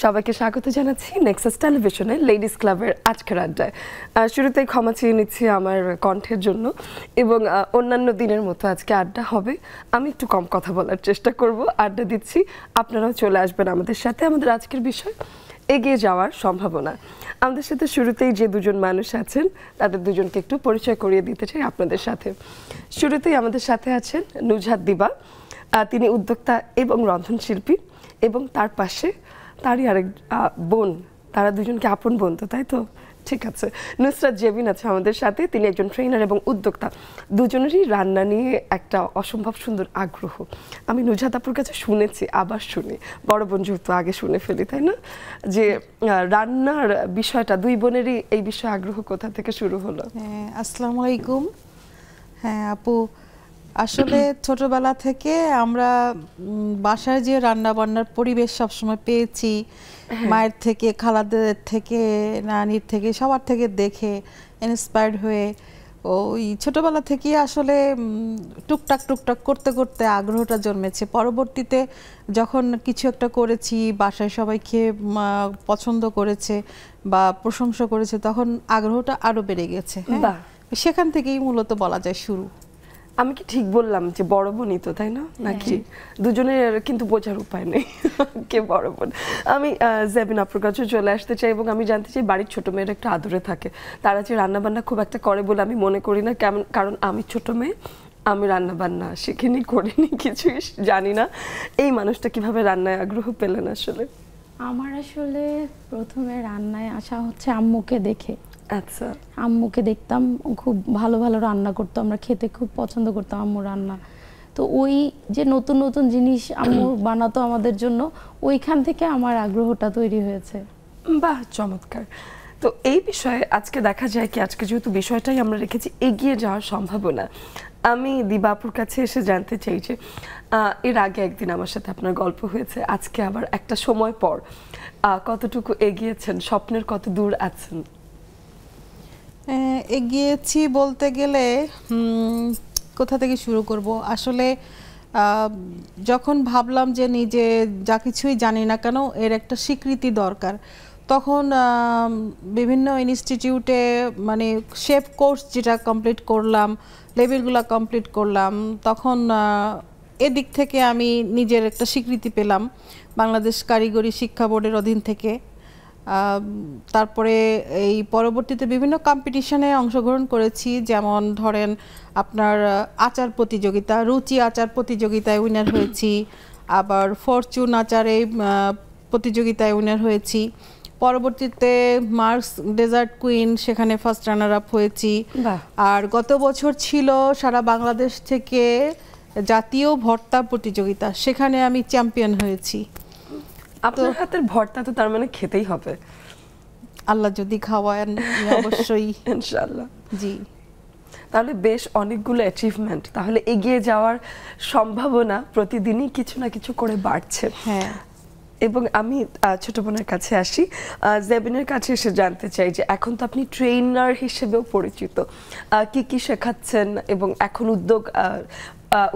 সবাইকে স্বাগত জানাচ্ছি নেক্সাস টেলিভিশনের লেডিস ক্লাবের আজকের আড্ডায়। শুরুতেই ক্ষমা চেয়ে নিচ্ছি আমার কণ্ঠের জন্য এবং অন্যান্য দিনের মতো আজকে আড্ডা হবে। আমি একটু কম কথা বলার চেষ্টা করব, আড্ডা দিচ্ছি, আপনারাও চলে আসবেন আমাদের সাথে। আমাদের আজকের বিষয় এগিয়ে যাওয়ার সম্ভাবনা। আমাদের সাথে শুরুতেই যে দুজন মানুষ আছেন তাদের দুজনকে একটু পরিচয় করিয়ে দিতে চাই আপনাদের সাথে। শুরুতেই আমাদের সাথে আছেন নুজহাত দিবা, তিনি উদ্যোক্তা এবং রন্ধনশিল্পী, এবং তার পাশে তারই আরেক বোন, তারা দুজনকে আপন বোন তো, তাই তো? ঠিক আছে, নুসরাত জেবিন আছে আমাদের সাথে, তিনি একজন ট্রেনার এবং উদ্যোক্তা। দুজনেরই রান্না নিয়ে একটা অসম্ভব সুন্দর আগ্রহ। আমি নুজহাত আপুর কাছে শুনেছি, আবার শুনি, বড় বোন যেহেতু আগে শুনে ফেলি, তাই না, যে রান্নার বিষয়টা দুই বোনেরই এই বিষয়ে আগ্রহ কোথা থেকে শুরু হলো? হ্যাঁ, আসসালামু আলাইকুম। হ্যাঁ আপু, আসলে ছোটবেলা থেকে আমরা বাসায় যে রান্না বান্নার পরিবেশ সবসময় পেয়েছি, মায়ের থেকে, খালাদের থেকে, নানির থেকে, সবার থেকে দেখে ইন্সপায়ার্ড হয়ে ওই ছোটবেলা থেকে আসলে টুকটাক টুকটাক করতে করতে আগ্রহটা জন্মেছে। পরবর্তীতে যখন কিছু একটা করেছি, বাসায় সবাই খেয়ে পছন্দ করেছে বা প্রশংসা করেছে, তখন আগ্রহটা আরো বেড়ে গেছে। হ্যাঁ, সেখান থেকেই মূলত বলা যায় শুরু। আমি কি ঠিক বললাম যে বড় বোনই তো, তাই না? নাকি দুজনের কিন্তু বোঝার উপায় নেই কে বড় বোন? আমি জেবিন আপুর কাছে চলে আসতে চাই এবং আমি জানতে চাই বাড়ির ছোট মেয়েরা একটু আদরে থাকে, তারা যে রান্না বান্না খুব একটা করে বলে আমি মনে করি না। কারণ আমি ছোট মেয়ে, আমি রান্না বান্না শিখিনি, করিনি, কিছুই জানি না। এই মানুষটা কিভাবে রান্নায় আগ্রহ পেলেন আসলে? আমার আসলে প্রথমে রান্নায় আসা হচ্ছে আম্মুকে দেখে। আচ্ছা, আম্মুকে দেখতাম খুব ভালো ভালো রান্না করতো, আমরা খেতে খুব পছন্দ করতাম আম্মু রান্না। তো ওই যে নতুন নতুন জিনিস আম্মু বানাতো আমাদের জন্য, ওইখান থেকে আমার আগ্রহটা তৈরি হয়েছে। বাহ, চমৎকার। তো এই বিষয়ে আজকে দেখা যায় কি, আজকে যেহেতু বিষয়টাই আমরা রেখেছি এগিয়ে যাওয়ার সম্ভাবনা, আমি দিবাপুর কাছে এসে জানতে চাই যে এর আগে একদিন আমার সাথে আপনার গল্প হয়েছে, আজকে আবার একটা সময় পর কতটুকু এগিয়েছেন, স্বপ্নের কত দূর আছেন? এগিয়েছি বলতে গেলে কোথা থেকে শুরু করব? আসলে যখন ভাবলাম যে নিজে যা কিছুই জানি না কেন এর একটা স্বীকৃতি দরকার, তখন বিভিন্ন ইনস্টিটিউটে মানে শেফ কোর্স যেটা কমপ্লিট করলাম, লেভেলগুলো কমপ্লিট করলাম, তখন এদিক থেকে আমি নিজের একটা স্বীকৃতি পেলাম বাংলাদেশ কারিগরি শিক্ষা বোর্ডের অধীন থেকে। তারপরে এই পরবর্তীতে বিভিন্ন কম্পিটিশনে অংশগ্রহণ করেছি, যেমন ধরেন আপনার আচার প্রতিযোগিতা, রুচি আচার প্রতিযোগিতায় উইনার হয়েছি, আবার ফরচুন আচারে প্রতিযোগিতায় উইনার হয়েছি। পরবর্তীতে মার্কস ডেজার্ট কুইন, সেখানে ফার্স্ট রানার আপ হয়েছি। আর গত বছর ছিল সারা বাংলাদেশ থেকে জাতীয় ভর্তা প্রতিযোগিতা, সেখানে আমি চ্যাম্পিয়ন হয়েছি। আপনার হাতের ভর্তা তো তার মানে খেতেই হবে, আল্লাহ যদি খাওয়ান অবশ্যই ইনশাআল্লাহ। জি, তাহলে বেশ অনেকগুলো অ্যাচিভমেন্ট, তাহলে এগিয়ে যাওয়ার সম্ভাবনা প্রতিদিনই কিছু না কিছু করে বাড়ছে। হ্যাঁ, এবং আমি ছোট বোনের কাছে আসি, জেবিনের কাছে এসে জানতে চাই যে এখন তো আপনি ট্রেনার হিসেবেও পরিচিত, কি কি শেখাচ্ছেন এবং এখন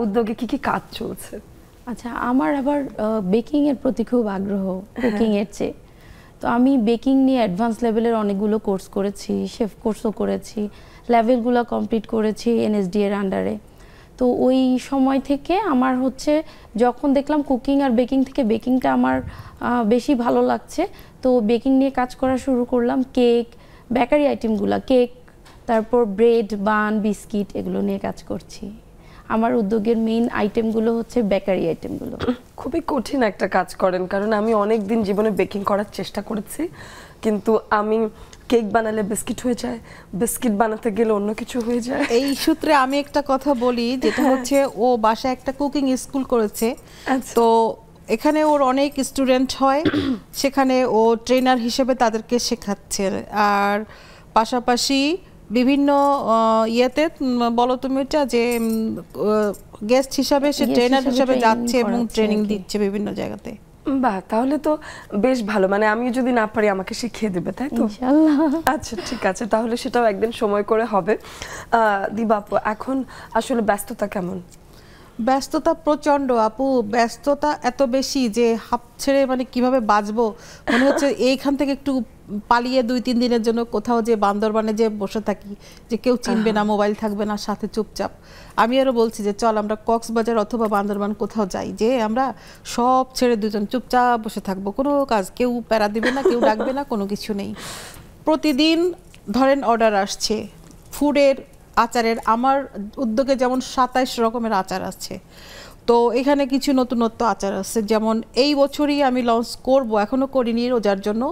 উদ্যোগে কি কি কাজ চলছে? আচ্ছা, আমার আবার বেকিং এর প্রতি খুব আগ্রহ কুকিং এর চেয়ে। তো আমি বেকিং নিয়ে অ্যাডভান্স লেভেলের অনেকগুলো কোর্স করেছি, শেফ কোর্সও করেছি, লেভেলগুলো কমপ্লিট করেছি এনএসডি এর আন্ডারে। তো ওই সময় থেকে আমার হচ্ছে যখন দেখলাম কুকিং আর বেকিং থেকে বেকিংটা আমার বেশি ভালো লাগছে, তো বেকিং নিয়ে কাজ করা শুরু করলাম। কেক, বেকারি আইটেমগুলো, কেক, তারপর ব্রেড, বান, বিস্কিট, এগুলো নিয়ে কাজ করছি। আমার উদ্যোগের মেইন আইটেমগুলো হচ্ছে বেকারি আইটেমগুলো। খুবই কঠিন একটা কাজ করেন, কারণ আমি অনেক দিন জীবনে বেকিং করার চেষ্টা করেছি, কিন্তু আমি কেক বানালে বিস্কিট হয়ে যায়, বিস্কিট বানাতে গেলে অন্য কিছু হয়ে যায়। এই সূত্রে আমি একটা কথা বলি, যেটা হচ্ছে ও বাসায় একটা কুকিং স্কুল করেছে, তো এখানে ওর অনেক স্টুডেন্ট হয়, সেখানে ও ট্রেনার হিসেবে তাদেরকে শেখাচ্ছে। আর পাশাপাশি বিভিন্ন ইয়েতে বলো তুমি এটা যে গেস্ট হিসাবে সে ট্রেনার হিসাবে যাচ্ছে এবং ট্রেনিং দিচ্ছে বিভিন্ন জায়গাতে। বাহ, তাহলে তো বেশ ভালো। মানে আমি যদি না পারি আমাকে শিখিয়ে দেবে, তাই তো? ইনশাআল্লাহ। আচ্ছা, ঠিক আছে, তাহলে সেটাও একদিন সময় করে হবে। দিবা আপু, এখন আসলে ব্যস্ততা কেমন? ব্যস্ততা প্রচন্ড আপু, ব্যস্ততা এত বেশি যে হাঁপ ছেড়ে মানে কিভাবে বাঁচবো মনে হচ্ছে এইখান থেকে একটু পালিয়ে 2-3 দিনের জন্য কোথাও যে বান্দরবানে যে বসে থাকি, যে কেউ চিনবে না, মোবাইল থাকবে না, সাথে চুপচাপ। আমি আরো বলছি যে চল আমরা কক্সবাজার অথবা বান্দরবান কোথাও যাই, যে আমরা সব ছেড়ে দুজন চুপচাপ বসে থাকবো, কোনো কাজ, কেউ প্যারা দিবে না, কেউ ডাকবে না, কোনো কিছু নেই। প্রতিদিন ধরেন অর্ডার আসছে ফুডের, আচারের। আমার উদ্যোগে যেমন 27 রকমের আচার আছে, তো এখানে কিছু নতুনত্ব আচার আছে, যেমন এই বছরই আমি লঞ্চ করব, এখনো করিনি, রোজার জন্য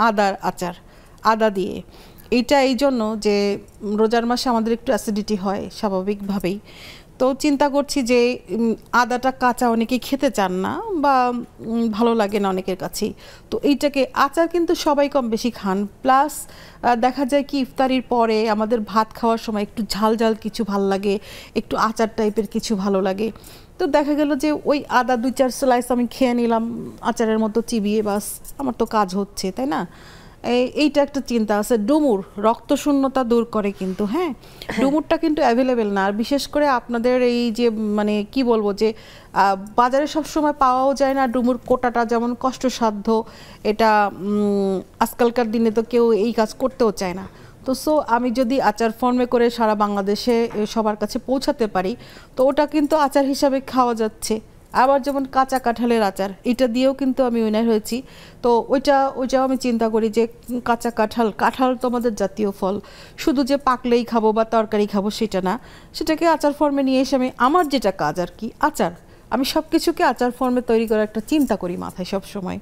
আদার আচার, আদা দিয়ে। এইটা এই জন্য যে রোজার মাসে আমাদের একটু অ্যাসিডিটি হয় স্বাভাবিকভাবেই, তো চিন্তা করছি যে আদাটা কাঁচা অনেকেই খেতে চান না বা ভালো লাগে না অনেকের কাছেই, তো এইটাকে আচার কিন্তু সবাই কম বেশি খান। প্লাস দেখা যায় কি ইফতারির পরে আমাদের ভাত খাওয়ার সময় একটু ঝাল ঝাল কিছু ভালো লাগে, একটু আচার টাইপের কিছু ভালো লাগে। তো দেখা গেল যে ওই আদা 2-4 স্লাইস আমি খেয়ে নিলাম আচারের মতো চিবিয়ে, বাস আমার তো কাজ হচ্ছে, তাই না? এইটা একটা চিন্তা আছে। ডুমুর রক্ত শূন্যতা দূর করে কিন্তু, হ্যাঁ ডুমুরটা কিন্তু অ্যাভেলেবেল না, আর বিশেষ করে আপনাদের এই যে মানে কি বলবো যে বাজারে সবসময় পাওয়াও যায় না। ডুমুর কোটাটা যেমন কষ্টসাধ্য, এটা আজকালকার দিনে তো কেউ এই কাজ করতেও চায় না। তো সো আমি যদি আচার ফর্মে করে সারা বাংলাদেশে সবার কাছে পৌঁছাতে পারি, তো ওটা কিন্তু আচার হিসাবে খাওয়া যাচ্ছে। আবার যেমন কাঁচা কাঁঠালের আচার, এটা দিয়েও কিন্তু আমি উইনার হয়েছি। তো ওইটাও আমি চিন্তা করি যে কাঁচা কাঁঠাল তো আমাদের জাতীয় ফল, শুধু যে পাকলেই খাবো বা তরকারি খাবো সেটা না, সেটাকে আচার ফর্মে নিয়ে এসে আমি আমার যেটা কাজ আর কি আচার, আমি সব কিছুকে আচার ফর্মে তৈরি করার একটা চিন্তা করি মাথায় সব সময়।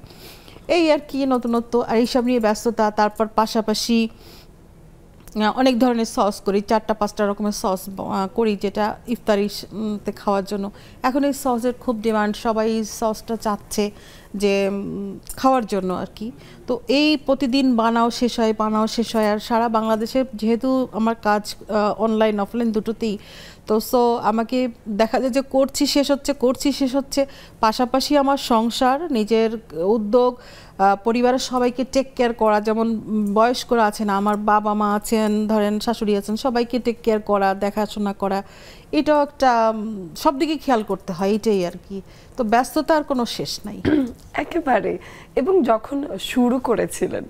এই আর কি নতুনত্ব, আর এইসব নিয়ে ব্যস্ততা। তারপর পাশাপাশি অনেক ধরনের সস করি, 4-5টা রকমের সস করি, যেটা ইফতারিতে খাওয়ার জন্য। এখন এই সসের খুব ডিমান্ড, সবাই সসটা চাচ্ছে যে খাওয়ার জন্য আর কি। তো এই প্রতিদিন বানাও শেষ হয়। আর সারা বাংলাদেশে যেহেতু আমার কাজ অনলাইন অফলাইন দুটোতেই, তো সো আমাকে দেখা যায় যে করছি শেষ হচ্ছে, পাশাপাশি আমার সংসার, নিজের উদ্যোগ, পরিবারের সবাইকে টেক কেয়ার করা, যেমন বয়স্করা আছেন, আমার বাবা মা আছেন, ধরেন শাশুড়ি আছেন, সবাইকে টেক কেয়ার করা, দেখাশোনা করা, এটাও একটা সব দিকে খেয়াল করতে হয়, এটাই আর কি। তো ব্যস্ততার কোনো শেষ নাই একেবারে। এবং যখন শুরু করেছিলেন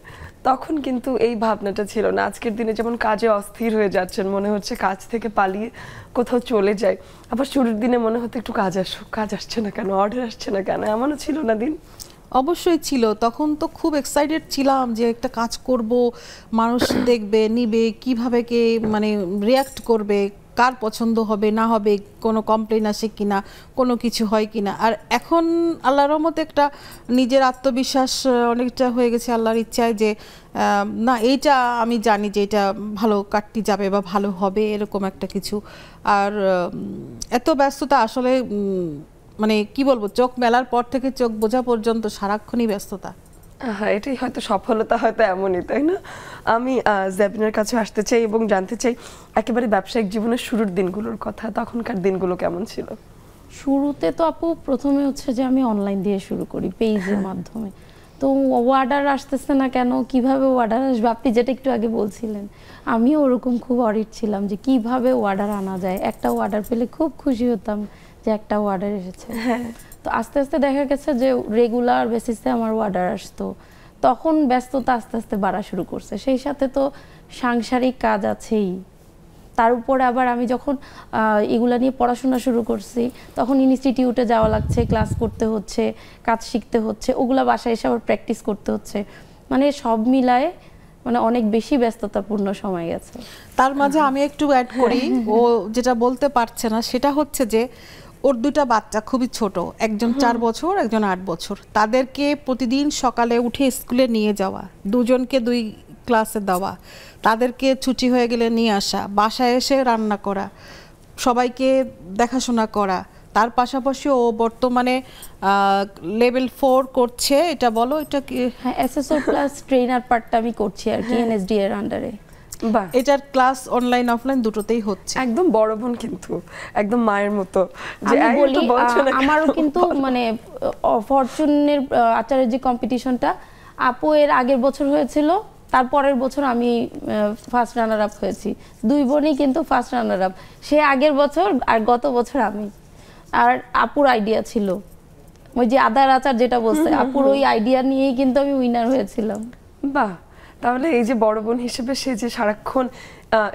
তখন কিন্তু এই ভাবনাটা ছিল না। আজকের দিনে যেমন কাজে অস্থির হয়ে যাচ্ছেন, মনে হচ্ছে কাজ থেকে পালিয়ে কোথাও চলে যায়, আবার শুরুর দিনে মনে হতো একটু কাজ আসছে না কেন, অর্ডার আসছে না কেন, এমনও ছিল না দিন? অবশ্যই ছিল। তখন তো খুব এক্সাইটেড ছিলাম যে একটা কাজ করব, মানুষ দেখবে, নিবে, কিভাবে কে মানে রিয়াক্ট করবে, কার পছন্দ হবে না হবে, কোনো কমপ্লেন আসে কিনা, কোনো কিছু হয় কিনা। আর এখন আল্লাহর রহমতে একটা নিজের আত্মবিশ্বাস অনেকটা হয়ে গেছে আল্লাহর ইচ্ছায়, যে না এইটা আমি জানি যে এটা ভালো কাটতে যাবে বা ভালো হবে, এরকম একটা কিছু। আর এত ব্যস্ততা আসলে মানে কি বলবো, চোখ মেলার পর থেকে চোখ বোঝা পর্যন্ত সারাক্ষণই ব্যস্ততা। হ্যাঁ, এটাই হয়তো সফলতা, হয়তো এমনই, তাই না? আমি জেবিনের কাছে আসতে চাই এবং জানতে চাই একেবারে ব্যবসায়িক জীবনের শুরুর দিনগুলোর কথা। তখনকার দিনগুলো কেমন ছিল? শুরুতে তো আপু প্রথমে হচ্ছে যে আমি অনলাইন দিয়ে শুরু করি, পেজের মাধ্যমে। তো অর্ডার আসতেছে না কেন, কিভাবে অর্ডার আসবে, আপনি যেটা একটু আগে বলছিলেন, আমিও ওরকম খুব অরিড ছিলাম যে কিভাবে অর্ডার আনা যায়। একটা অর্ডার পেলে খুব খুশি হতাম যে একটা অর্ডার এসেছে। হ্যাঁ। তো আস্তে আস্তে দেখা গেছে যে রেগুলার বেসিসে আমার অর্ডার আসতো, তখন ব্যস্ততা আস্তে আস্তে বাড়া শুরু করছে। সেই সাথে তো সাংসারিক কাজ আছেই, তার উপরে আবার আমি যখন এগুলা নিয়ে পড়াশোনা শুরু করছি, তখন ইনস্টিটিউটে যাওয়া লাগছে, ক্লাস করতে হচ্ছে, কাজ শিখতে হচ্ছে, ওগুলা বাসায় এসে আবার প্র্যাকটিস করতে হচ্ছে, মানে সব মিলায় মানে অনেক বেশি ব্যস্ততাপূর্ণ সময় গেছে। তার মাঝে আমি একটু অ্যাড করি, ও যেটা বলতে পারছে না সেটা হচ্ছে যে ওর 2টা বাচ্চা খুবই ছোট, একজন 4 বছর, একজন 8 বছর। তাদেরকে প্রতিদিন সকালে উঠে স্কুলে নিয়ে যাওয়া, দুজনকে 2 ক্লাসে দেওয়া, তাদেরকে ছুটি হয়ে গেলে নিয়ে আসা, বাসায় এসে রান্না করা, সবাইকে দেখাশোনা করা। তার পাশাপাশি ও বর্তমানে লেভেল 4 করছে, এটা বলো এটা কি? হ্যাঁ, এসএসও প্লাস ট্রেনার পার্টটা আমি করছি আর কি এনএসডি এর আন্ডারে। এটার ক্লাস অনলাইন অফলাইন দুটোতেই হচ্ছে। একদম বড় বোন, কিন্তু একদম মায়ের মতো। যে আমি বলি আমারও কিন্তু মানে ফরচুনের আচারের যে কম্পিটিশনটা আপু এর আগের বছর হয়েছিল, তারপরের বছর আমি ফার্স্ট রানার আপ হয়েছি। 2 বোনই কিন্তু ফার্স্ট রানার আপ, সে আগের বছর আর গত বছর আমি। আর আপুর আইডিয়া ছিল, ওই যে আদার আচার যেটা বলছে, আপুর ওই আইডিয়া নিয়েই কিন্তু আমি উইনার হয়েছিলাম। বাহ, তাহলে এই যে বড় বোন হিসেবে সে যে সারাক্ষণ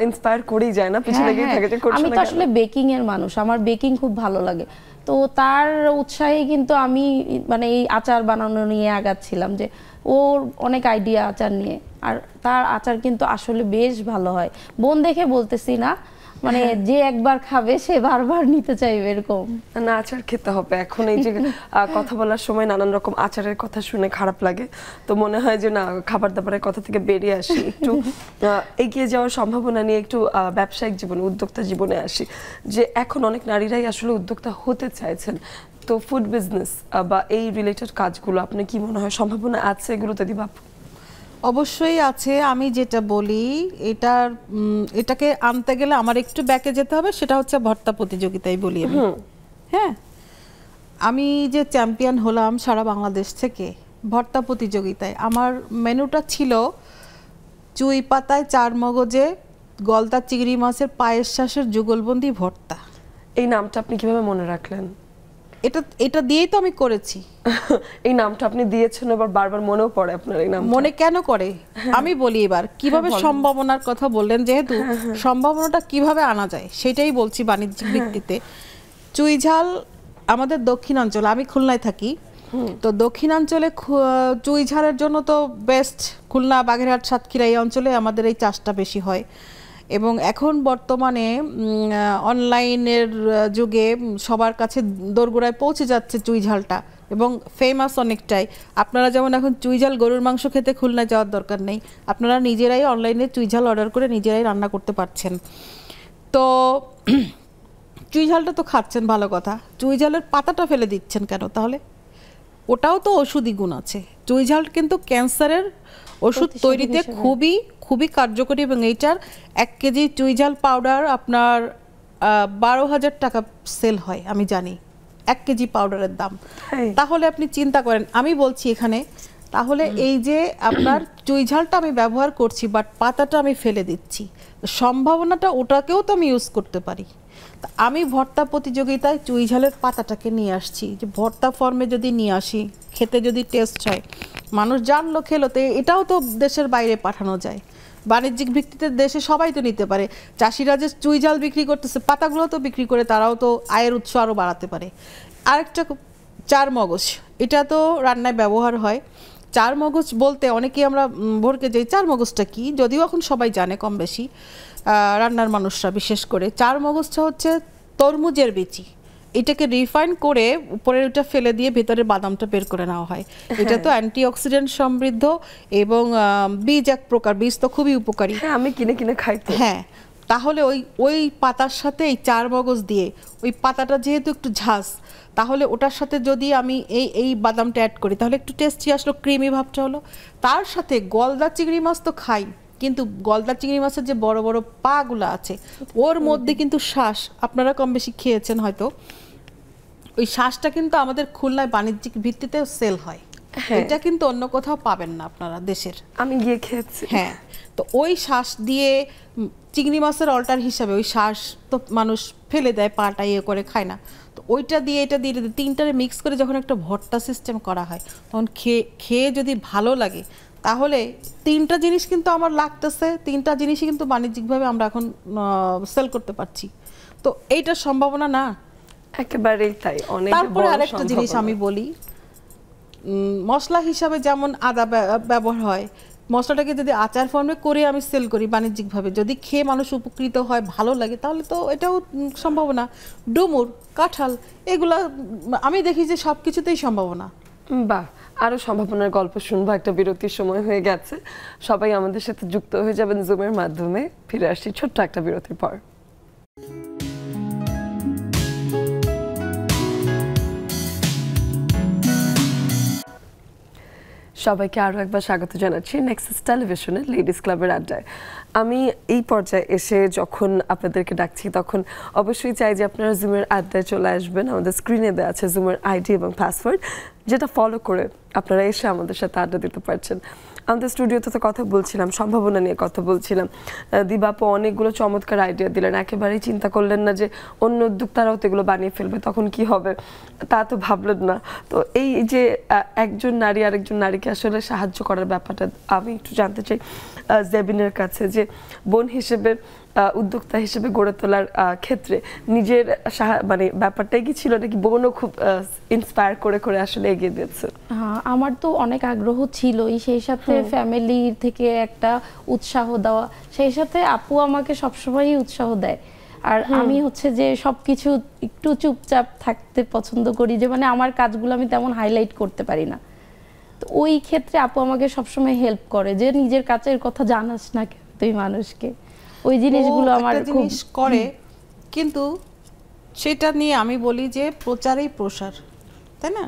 ইন্সপায়ার করেই যায় না, পিছনে লেগেই থাকে যে করছ না। আমি তো আসলে বেকিং এর মানুষ, আমার বেকিং খুব ভালো লাগে, তো তার উৎসাহে কিন্তু আমি মানে এই আচার বানানো নিয়ে আগাচ্ছিলাম, যে ওর অনেক আইডিয়া আচার নিয়ে, আর তার আচার কিন্তু আসলে বেশ ভালো হয়। বোন দেখে বলতেছি না, মানে যে একবার খাবে সে বারবার নিতে চাইবে এরকম। না, আচার খেতে হবে। এখন এই যে কথা বলার সময় নানান রকম আচারের কথা শুনে খারাপ লাগে, তো মনে হয় যে না, খাবার দাবারের কথা থেকে বেরিয়ে আসি, একটু এগিয়ে যাওয়ার সম্ভাবনা নিয়ে একটু ব্যবসায়িক জীবনে, উদ্যোক্তা জীবনে আসি। যে এখন অনেক নারীরাই আসলে উদ্যোক্তা হতে চাইছেন, তো ফুড বিজনেস বা এই রিলেটেড কাজগুলো আপনার কি মনে হয় সম্ভাবনা আছে এগুলোতে দিবা? অবশ্যই আছে। আমি যেটা বলি, এটাকে আনতে গেলে আমার একটু ব্যাকে যেতে হবে, সেটা হচ্ছে ভর্তা প্রতিযোগিতায় বলি আমি। হ্যাঁ, আমি যে চ্যাম্পিয়ন হলাম সারা বাংলাদেশ থেকে ভর্তা প্রতিযোগিতায়, আমার মেনুটা ছিল চুই পাতায় 4 মগজে গলদা চিংড়ি মাছের পায়েস শাঁসের যুগলবন্দি ভর্তা। এই নামটা আপনি কিভাবে মনে রাখলেন? এটা দিয়েই তো আমি করেছি। এই নামটা আপনি দিয়েছেন, এবার বারবার মনেও পড়ে আপনার এই নাম। মনে কেন করে আমি বলি। এবার কিভাবে সম্ভাবনার কথা বললেন, যেহেতু সম্ভাবনাটা কিভাবে আনা যায় সেটাই বলছি বাণিজ্যিক ভিত্তিতে। চুই ঝাল আমাদের দক্ষিণাঞ্চল, আমি খুলনায় থাকি, তো দক্ষিণাঞ্চলে চুই ঝালের জন্য তো বেস্ট খুলনা, বাগেরহাট, সাতক্ষীরা এই অঞ্চলে আমাদের এই চাষটা বেশি হয়। এবং এখন বর্তমানে অনলাইনের যুগে সবার কাছে দোরগোড়ায় পৌঁছে যাচ্ছে চুই ঝালটা, এবং ফেমাস অনেকটাই। আপনারা যেমন এখন চুই ঝাল গরুর মাংস খেতে খুলনায় যাওয়ার দরকার নেই, আপনারা নিজেরাই অনলাইনে চুই ঝাল অর্ডার করে নিজেরাই রান্না করতে পারছেন। তো চুই ঝালটা তো খাচ্ছেন, ভালো কথা, চুই ঝালের পাতাটা ফেলে দিচ্ছেন কেন তাহলে? ওটাও তো ওষুধি গুণ আছে। চুই ঝাল কিন্তু ক্যান্সারের ওষুধ তৈরিতে খুবই খুবই কার্যকরী, এবং এইটার 1 কেজি চুই ঝাল পাউডার আপনার 12,000 টাকা সেল হয় আমি জানি, 1 কেজি পাউডারের দাম। তাহলে আপনি চিন্তা করেন, আমি বলছি এখানে, তাহলে এই যে আপনার চুই ঝালটা আমি ব্যবহার করছি, বাট পাতাটা আমি ফেলে দিচ্ছি, সম্ভাবনাটা ওটাকেও তো আমি ইউজ করতে পারি। আমি ভর্তা প্রতিযোগিতায় চুই ঝালের পাতাটাকে নিয়ে আসছি, যে ভর্তা ফর্মে যদি নিয়ে আসি, খেতে যদি টেস্ট হয়, মানুষ জানলো, খেলো, তো এটাও তো দেশের বাইরে পাঠানো যায় বাণিজ্যিক ভিত্তিতে। দেশে সবাই তো নিতে পারে। চাষিরা যে চুই ঝাল বিক্রি করতেছে, পাতাগুলো তো বিক্রি করে তারাও তো আয়ের উৎস আরও বাড়াতে পারে। আরেকটা 4 মগজ, এটা তো রান্নায় ব্যবহার হয়। 4 মগজ বলতে অনেকেই আমরা ভরকে যাই, 4 মগজটা কি, যদিও এখন সবাই জানে কম বেশি, রান্নার মানুষরা বিশেষ করে। 4 মগজটা হচ্ছে তরমুজের বিচি, এটাকে রিফাইন করে উপরে ওটা ফেলে দিয়ে ভেতরে বাদামটা বের করে নেওয়া হয়। এটা তো অ্যান্টিঅক্সিডেন্ট সমৃদ্ধ, এবং বীজ এক প্রকার, বীজ তো খুবই উপকারী। আমি কিনে কিনে খাই। হ্যাঁ, তাহলে ওই পাতার সাথে এই 4 মগজ দিয়ে, ওই পাতাটা যেহেতু একটু ঝাঁজ, তাহলে ওটার সাথে যদি আমি এই বাদামটা অ্যাড করি, তাহলে একটু টেস্টি আসলো, ক্রিমি ভাবটা হলো। তার সাথে গলদা চিংড়ি মাছ তো খাই, কিন্তু গলদা চিংড়ি মাছের যে বড় বড় পাগুলো আছে, ওর মধ্যে কিন্তু শ্বাস, আপনারা কম বেশি খেয়েছেন হয়তো, ওই শ্বাসটা কিন্তু আমাদের খুলনায় বাণিজ্যিক ভিত্তিতে সেল হয়। এটা কিন্তু অন্য কোথাও পাবেন না আপনারা দেশের। আমি গিয়ে খেয়েছি। হ্যাঁ, তো ওই শ্বাস দিয়ে চিংড়ি মাছের অল্টার হিসাবে ওই শ্বাস তো মানুষ ফেলে দেয়, পাটা ইয়ে করে খায় না, তো ওইটা দিয়ে এটা দিয়ে তিনটারে মিক্স করে যখন একটা ভর্তা সিস্টেম করা হয়, তখন খেয়ে যদি ভালো লাগে, তাহলে 3টা জিনিস কিন্তু আমার লাগতেছে, 3টা জিনিসই কিন্তু বাণিজ্যিকভাবে আমরা এখন সেল করতে পারছি। তো এইটার সম্ভাবনা না, একেবারেই তাই। অনেক বড়। তারপরে আরেকটা জিনিস আমি বলি, মশলা হিসাবে যেমন আদা ব্যবহার হয়, মশলাটাকে যদি আচার ফর্মে করে আমি সেল করি বাণিজ্যিকভাবে, যদি খেয়ে মানুষ উপকৃত হয়, ভালো লাগে, তাহলে তো এটাও সম্ভাবনা। ডুমুর, কাঁঠাল, এগুলা আমি দেখি যে সব কিছুতেই সম্ভাবনা। বাহ, আরো সম্ভাবনার গল্প শুনবো। একটা বিরতির সময় হয়ে গেছে, সবাই আমাদের সাথে যুক্ত হয়ে যাবেন জুমের মাধ্যমে। ফিরে আসছি ছোট্ট একটা বিরতির পর। সবাইকে আরও একবার স্বাগত জানাচ্ছি নেক্সাস টেলিভিশনের লেডিস ক্লাবের আড্ডায়। আমি এই পর্যায়ে এসে যখন আপনাদেরকে ডাকছি, তখন অবশ্যই চাই যে আপনারা জুমের আড্ডায় চলে আসবেন। আমাদের স্ক্রিনে দেওয়া আছে জুমের আইডি এবং পাসওয়ার্ড, যেটা ফলো করে আপনারা এসে আমাদের সাথে আড্ডা দিতে পারছেন। আমাদের স্টুডিওতে তো কথা বলছিলাম, সম্ভাবনা নিয়ে কথা বলছিলাম। দিবা আপু অনেকগুলো চমৎকার আইডিয়া দিলেন, একেবারেই চিন্তা করলেন না যে অন্য উদ্যোক্তারাও তো এগুলো বানিয়ে ফেলবে, তখন কি হবে তা তো ভাবলেন না। তো এই যে একজন নারী আরেকজন নারীকে আসলে সাহায্য করার ব্যাপারটা আমি একটু জানতে চাই জেবিনের কাছে, যে বোন হিসেবে উদ্যোক্তা হিসেবে গড়ে তোলার ক্ষেত্রে নিজের মানে ব্যাপারটাই কি ছিল নাকি বোনও খুব ইন্সপায়ার করে করে আসলে এগিয়ে দিয়েছে? হ্যাঁ, আমার তো অনেক আগ্রহ ছিলই, সেই সাথে ফ্যামিলি থেকে একটা উৎসাহ দেওয়া, সেই সাথে আপু আমাকে সবসময়ই উৎসাহ দেয়। আর আমি হচ্ছে যে সবকিছু একটু চুপচাপ থাকতে পছন্দ করি, যে মানে আমার কাজগুলো আমি তেমন হাইলাইট করতে পারি না। তো ওই ক্ষেত্রে আপু আমাকে সবসময় হেল্প করে, যে নিজের কাজের কথা জানাস না কেন তুই মানুষকে, ওই জিনিসগুলো আমার খুব করে। কিন্তু সেটা নিয়ে আমি বলি যে প্রচারেই প্রসার, তাই না?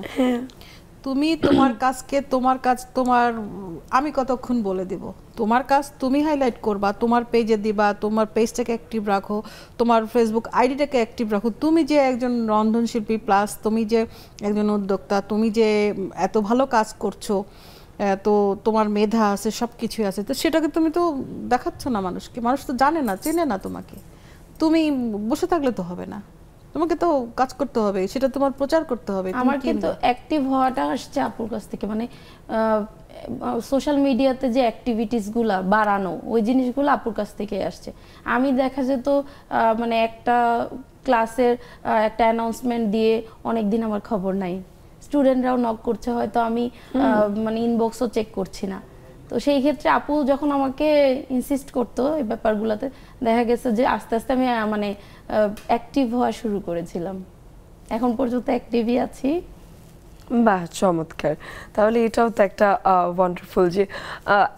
তুমি তোমার কাজকে, তোমার কাজ তোমার, আমি কতক্ষণ বলে দিব, তোমার কাজ তুমি হাইলাইট করবা, তোমার পেজে দিবা, তোমার পেজটাকে অ্যাক্টিভ রাখো, তোমার ফেসবুক আইডিটাকে অ্যাক্টিভ রাখো। তুমি যে একজন রন্ধনশিল্পী প্লাস তুমি যে একজন উদ্যোক্তা, তুমি যে এত ভালো কাজ করছো, তো তোমার মেধা আছে, সব কিছুই আছে, তো সেটাকে তুমি তো দেখাচ্ছ না মানুষকে, মানুষ তো জানে না, চেনে না তোমাকে। তুমি বসে থাকলে তো হবে না, তোমাকে তো কাজ করতে হবে, সেটা তোমার প্রচার করতে হবে। আমার কিন্তু অ্যাক্টিভ হওয়াটা আসছে আপুর কাছ থেকে, মানে সোশ্যাল মিডিয়াতে যে অ্যাক্টিভিটিস গুলা বাড়ানো, ওই জিনিসগুলো আপুর কাছ থেকে আসছে। আমি দেখা যেত মানে একটা ক্লাসের একটা অ্যানাউন্সমেন্ট দিয়ে অনেকদিন আমার খবর নাই, স্টুডেন্টরাও নক করছে, হয়তো আমি মানে ইনবক্সও চেক করছি না। তো সেই ক্ষেত্রে আপু যখন আমাকে ইনসিস্ট করতো এই ব্যাপারগুলোতে, দেখা গেছে যে আস্তে আস্তে আমি মানে অ্যাক্টিভ হওয়া শুরু করেছিলাম। এখন পর্যন্ত অ্যাক্টিভই আছি। বাহ, চমৎকার। তাহলে এটাও তো একটা ওয়ান্ডারফুল যে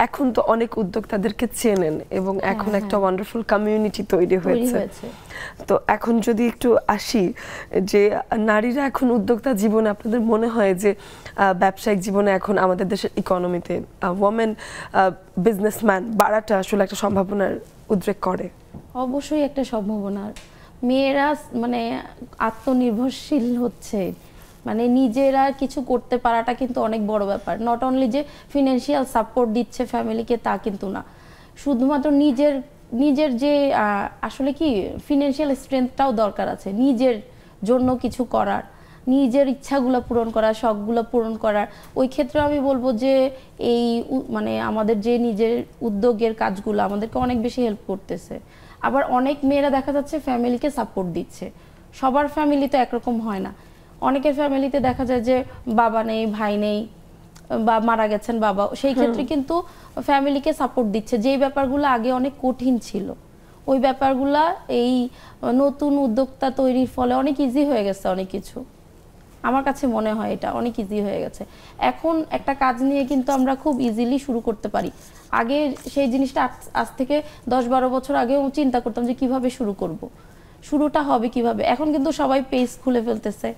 এখন তো অনেক উদ্যোক্তাদেরকে চেনেন এবং এখন একটা ওয়ান্ডারফুল কমিউনিটি তৈরি হয়েছে। তো এখন যদি একটু আসি যে নারীরা এখন উদ্যোক্তা জীবনে আপনাদের মনে হয় যে ব্যবসায়িক জীবনে এখন আমাদের দেশের ইকোনমিতে ওমেন বিজনেসম্যান বাড়াটা আসলে একটা সম্ভাবনার উদ্রেক করে? অবশ্যই একটা সম্ভাবনার। মেয়েরা মানে আত্মনির্ভরশীল হচ্ছে, মানে নিজেরা কিছু করতে পারাটা কিন্তু অনেক বড় ব্যাপার। নট অনলি যে ফিনান্সিয়াল সাপোর্ট দিচ্ছে ফ্যামিলিকে তা কিন্তু না, শুধুমাত্র নিজের যে আসলে কি ফিনান্সিয়াল স্ট্রেংথটাও দরকার আছে, নিজের জন্য কিছু করার, নিজের ইচ্ছাগুলো পূরণ করার, শখগুলো পূরণ করার। ওই ক্ষেত্রে আমি বলবো যে এই মানে আমাদের যে নিজের উদ্যোগের কাজগুলো আমাদেরকে অনেক বেশি হেল্প করতেছে। আবার অনেক মেয়েরা দেখা যাচ্ছে ফ্যামিলিকে সাপোর্ট দিচ্ছে। সবার ফ্যামিলি তো একরকম হয় না, অনেকের ফ্যামিলিতে দেখা যায় যে বাবা নেই, ভাই নেই, বা মারা গেছেন বাবা, সেই ক্ষেত্রে কিন্তু ফ্যামিলিকে সাপোর্ট দিচ্ছে। যেই ব্যাপারগুলো আগে অনেক কঠিন ছিল, ওই ব্যাপারগুলা এই নতুন উদ্যোক্তা তৈরির ফলে অনেক ইজি হয়ে গেছে। অনেক কিছু আমার কাছে মনে হয় এটা অনেক ইজি হয়ে গেছে। এখন একটা কাজ নিয়ে কিন্তু আমরা খুব ইজিলি শুরু করতে পারি। আগে সেই জিনিসটা আজ থেকে 10-12 বছর আগেও চিন্তা করতাম যে কিভাবে শুরু করব, শুরুটা হবে কিভাবে। এখন কিন্তু সবাই পেজ খুলে ফেলতেছে,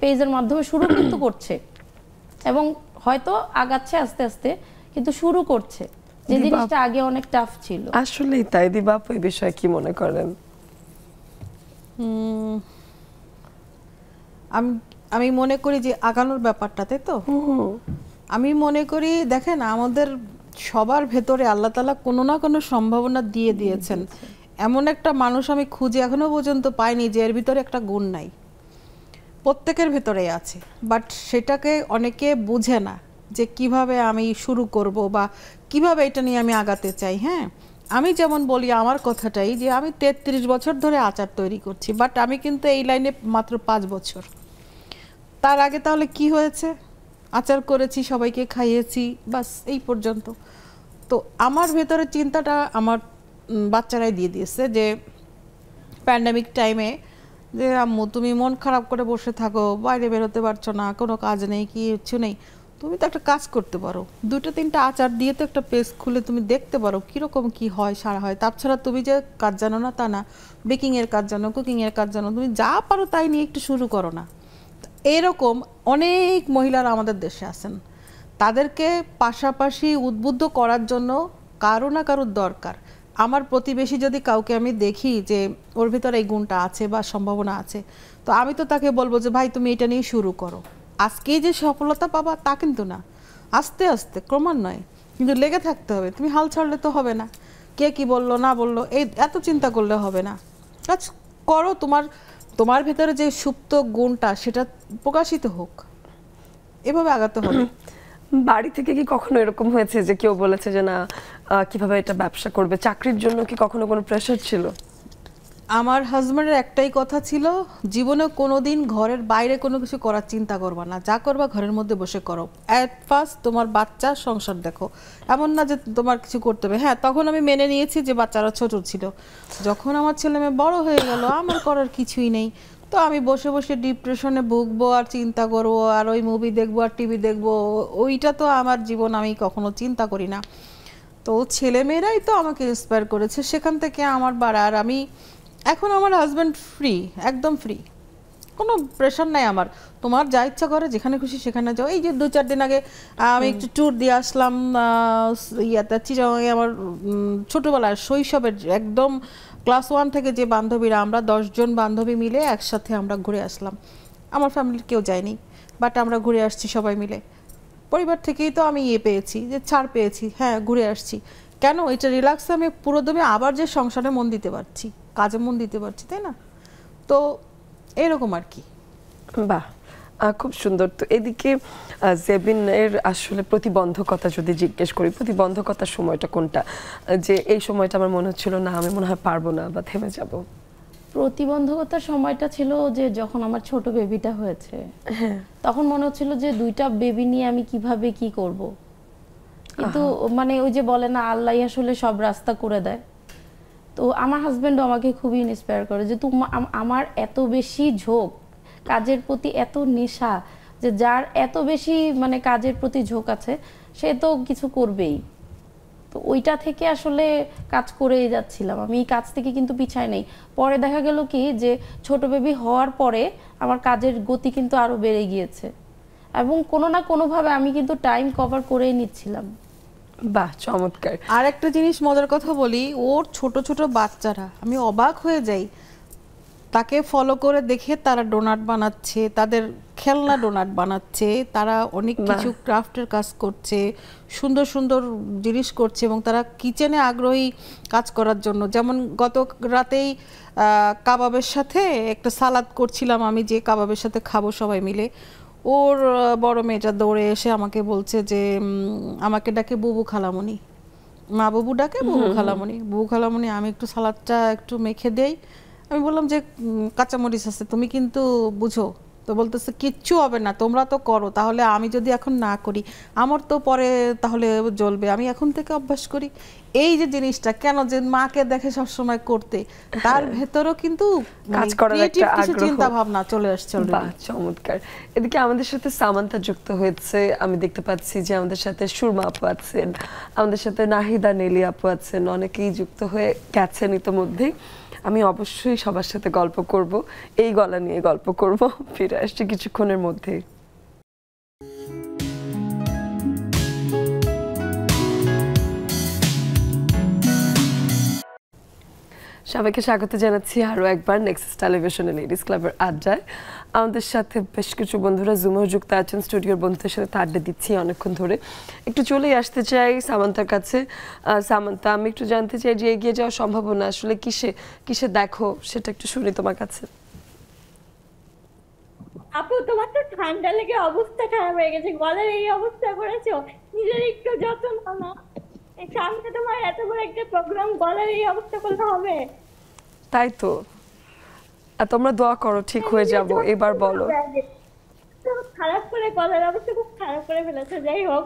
পেজের মাধ্যমে শুরু কিন্তু করছে এবং হয়তো আগাচ্ছে আস্তে আস্তে, কিন্তু শুরু করছে, যে জিনিসটা আগে অনেক টাফ ছিল। আসলেই তাই। দিবা আপু এই বিষয়ে কি মনে করেন? আমি মনে করি যে আগানোর ব্যাপারটাতে তো আমি মনে করি, দেখেন আমাদের সবার ভেতরে আল্লাহ তাআলা কোনো না কোনো সম্ভাবনা দিয়ে দিয়েছেন। এমন একটা মানুষ আমি খুঁজে এখনো পর্যন্ত পাইনি যে এর ভিতরে একটা গুণ নাই, প্রত্যেকের ভেতরেই আছে। বাট সেটাকে অনেকে বুঝে না যে কিভাবে আমি শুরু করব বা কিভাবে এটা নিয়ে আমি আগাতে চাই। হ্যাঁ, আমি যেমন বলি আমার কথাটাই, যে আমি 33 বছর ধরে আচার তৈরি করছি, বাট আমি কিন্তু এই লাইনে মাত্র 5 বছর। তার আগে তাহলে কি হয়েছে? আচার করেছি, সবাইকে খাইয়েছি, বাস এই পর্যন্ত। তো আমার ভেতরে চিন্তাটা আমার বাচ্চারাই দিয়ে দিয়েছে যে প্যান্ডেমিক টাইমে যে আম্মু তুমি মন খারাপ করে বসে থাকো, বাইরে বেরোতে পারছো না, কোনো কাজ নেই, কিছু নেই, তুমি তো একটা কাজ করতে পারো, 2-3টা আচার দিয়ে তো একটা পেজ খুলে তুমি দেখতে পারো কীরকম কি হয়, সারা হয়। তাছাড়া তুমি যে কাজ জানো না তা না, বেকিংয়ের কাজ জানো, কুকিংয়ের কাজ জানো, তুমি যা পারো তাই নিয়ে একটু শুরু করো না। এরকম অনেক মহিলারা আমাদের দেশে আছেন, তাদেরকে পাশাপাশি উদ্বুদ্ধ করার জন্য কারো না কারোর দরকার। আমার প্রতিবেশী যদি কাউকে আমি দেখি যে ওর ভিতরে এই গুণটা আছে বা সম্ভাবনা আছে, তো আমি তো তাকে বলবো যে ভাই তুমি এটা নিয়ে শুরু করো। আজকেই যে সফলতা পাবা তা কিন্তু না, আস্তে আস্তে ক্রমান্বয়ে কিন্তু লেগে থাকতে হবে, তুমি হাল ছাড়লে তো হবে না। কে কি বললো না বললো এই এত চিন্তা করলে হবে না, কাজ করো, তোমার ভেতরে যে সুপ্ত গুণটা সেটা প্রকাশিত হোক, এভাবে আগাতে হবে। বাড়ি থেকে কি কখনো এরকম হয়েছে যে কেউ বলেছে যে না কিভাবে এটা ব্যবসা করবে, চাকরির জন্য কি কখনো কোনো প্রেশার ছিল? আমার হাজব্যান্ডের একটাই কথা ছিল, জীবনে কোনোদিন ঘরের বাইরে কোনো কিছু করার চিন্তা করবা না, যা করবা ঘরের মধ্যে বসে করো, অ্যাট ফার্স্ট তোমার বাচ্চার সংসার দেখো, এমন না যে তোমার কিছু করতে হবে। হ্যাঁ, তখন আমি মেনে নিয়েছি যে বাচ্চারা ছোট ছিল। যখন আমার ছেলে মেয়ে বড় হয়ে গেল, আমার করার কিছুই নেই, তো আমি বসে বসে ডিপ্রেশনে ভুগবো আর চিন্তা করবো আর ওই মুভি দেখবো আর টিভি দেখবো, ওইটা তো আমার জীবন আমি কখনো চিন্তা করি না। তো ছেলেমেয়েরাই তো আমাকে ইন্সপায়ার করেছে, সেখান থেকে আমার বাড়ার আমি এখন আমার হাজব্যান্ড ফ্রি, একদম ফ্রি, কোনো প্রেশার নাই আমার, তোমার যা ইচ্ছা করে যেখানে খুশি সেখানে যাও। এই যে 2-4 দিন আগে আমি একটু ট্যুর দিয়ে আসলাম ইয়াতে চিটাগাঙে, আমার ছোটোবেলার শৈশবের একদম ক্লাস 1 থেকে যে বান্ধবীরা, আমরা 10 জন বান্ধবী মিলে একসাথে আমরা ঘুরে আসলাম। আমার ফ্যামিলির কেউ যায়নি, বাট আমরা ঘুরে আসছি সবাই মিলে। পরিবার থেকেই তো আমি পেয়েছি, যে ছাড় পেয়েছি, হ্যাঁ ঘুরে আসছি, কেন এটা রিল্যাক্সে আমি পুরোদমে আবার যে সংসারে মন দিতে পারছি, কাজে মন দিতে পারছি, তাই না? তো এরকম আর কি। বাহ, খুব সুন্দর। তো এদিকে জেবিনের আসলে প্রতিবন্ধকতা যদি জিজ্ঞেস করি, প্রতিবন্ধকতার সময়টা কোনটা, যে এই সময়টা আমার মনে হচ্ছিল না আমি মনে হয় পারবো না বা থেমে যাব? প্রতিবন্ধকতার সময়টা ছিল যে যখন আমার ছোট বেবিটা হয়েছে, তখন মনে হচ্ছিল যে 2টা বেবি নিয়ে আমি কিভাবে কি করব। কিন্তু মানে ওই যে বলে না আল্লাহ আসলে সব রাস্তা করে দেয়। তো আমার হাজবেন্ডও আমাকে খুবই ইন্সপায়ার করে যে আমার এত বেশি ঝোঁক কাজের প্রতি, এত নেশা, যে যার এত বেশি মানে কাজের প্রতি ঝোঁক আছে সে তো কিছু করবেই। তো ওইটা থেকে আসলে কাজ করেই যাচ্ছিলাম, আমি এই কাজ থেকে কিন্তু পিছায় নেই। পরে দেখা গেল কি যে ছোট বেবি হওয়ার পরে আমার কাজের গতি কিন্তু আরো বেড়ে গিয়েছে, এবং কোনো না কোনোভাবে আমি কিন্তু টাইম কভার করেই নিচ্ছিলাম। বাহ, চমৎকার। আর একটা জিনিস মজার কথা বলি, ওর ছোট ছোট বাচ্চারা, আমি অবাক হয়ে যাই, তাকে ফলো করে দেখে তারা ডোনাট বানাচ্ছে, তাদের খেলনা ডোনাট বানাচ্ছে, তারা অনেক কিছু ক্রাফটের কাজ করছে, সুন্দর সুন্দর জিনিস করছে, এবং তারা কিচেনে আগ্রহী কাজ করার জন্য। যেমন গত রাতেই কাবাবের সাথে একটা সালাদ করছিলাম আমি, যে কাবাবের সাথে খাবো সবাই মিলে, ওর বড় মেয়েটা দৌড়ে এসে আমাকে বলছে যে আমাকে ডাকে বুবু খালামণি, মা বাবু ডাকে বুবু খালামণি, বুবু খালামণি, আমি একটু সালাদটা একটু মেখে দেই। আমি বললাম যে কাঁচামরিচ আছে, তুমি কিন্তু বুঝো। তো বলতেছে কিচ্ছু হবে না, তোমরা তো করো, তাহলে আমি যদি এখন না করি আমার তো পরে তাহলে জ্বলবে, আমি এখন থেকে অভ্যাস করি। এই যে জিনিসটা, কেন যে মাকে দেখে সবসময় করতে, তার ভেতরও কিন্তু কাজ করার একটা আগ্রহ, চিন্তা ভাবনা চলে আসছে। বাহ, চমৎকার। এদিকে আমাদের সাথে সামান্তা যুক্ত হয়েছে, আমি দেখতে পাচ্ছি যে আমাদের সাথে সুরমা আপু আছেন, আমাদের সাথে নাহিদা নেলি আপু আছেন, অনেকেই যুক্ত হয়ে গেছেন ইতোমধ্যেই। আমি অবশ্যই সবার সাথে গল্প করব, এই গলা নিয়ে গল্প করব। ফিরে আসছি কিছুক্ষণের মধ্যেই। সবাইকে স্বাগত জানাচ্ছি আরও একবার নেক্সাস টেলিভিশনে লেডিস ক্লাবের আড্ডায়। আমাদের সাথে বেশ কিছু বন্ধুরা জুমেও যুক্ত আছেন, স্টুডিওর বন্ধুদের সাথে আড্ডা দিচ্ছি অনেকক্ষণ ধরে। একটু চলেই আসতে চাই সামান্তার কাছে। সামান্তা, আমি একটু জানতে চাই যে এগিয়ে যাওয়ার সম্ভাবনা আসলে কিসে দেখো, সেটা একটু শুনি তোমার কাছে। আপু, তোমার তো ঠান্ডা লেগে অবস্থা খারাপ হয়ে গেছে, গলার এই অবস্থা করেছো, নিজের একটু যত্ন নাও না। সামনে তোমার এত বড় একটা প্রোগ্রাম, গলার এই অবস্থা করলে হবে? তাই তো, তোমরা দোয়া করো ঠিক হয়ে যাব। এবার বলো। খারাপ করে গলার অবস্থা খুব খারাপ করে ফেলেছে। যাই হোক,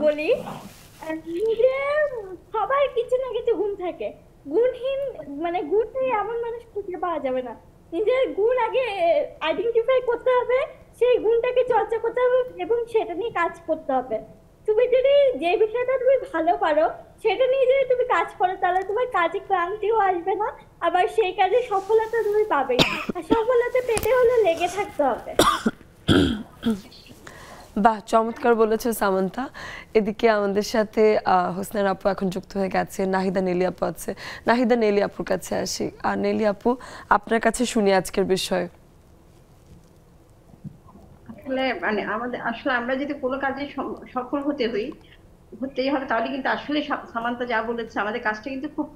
বলি যে সবার কিছু না কিছু গুণ থাকে, গুণহীন মানে গুণহীন এমন মানুষ খুঁজে পাওয়া যাবে না। নিজের গুণ আগে আইডেন্টিফাই করতে হবে, সেই গুণটাকে চর্চা করতে হবে এবং সেটা নিয়ে কাজ করতে হবে। তুমি যদি যে বিষয়টা তুমি ভালো পারো সেটা নিয়ে যদি তুমি কাজ করো, তাহলে তোমার কাজে ক্লান্তিও আসবে না, আবার সেই কাজে সফলতা তুমি পাবেই। আর সফলতা পেতে হলে লেগে থাকতে হবে। বাহ, চমৎকার বলেছো সামান্তা। এদিকে আমাদের সাথে হোসনার আপু এখন যুক্ত হয়ে গেছে, নাহিদা নেলি আপু আছে। নাহিদা নেলি আপুর কাছে আসি। আর নেলি আপু, আপনার কাছে শুনি আজকের বিষয়। আসলে মানে আমরা যদি কোনো কাজে সফল হতে হই, হতেই হবে, তাহলে কিন্তু আসলে সামান্তা যা বলেছে আমাদের কাজটা কিন্তু খুব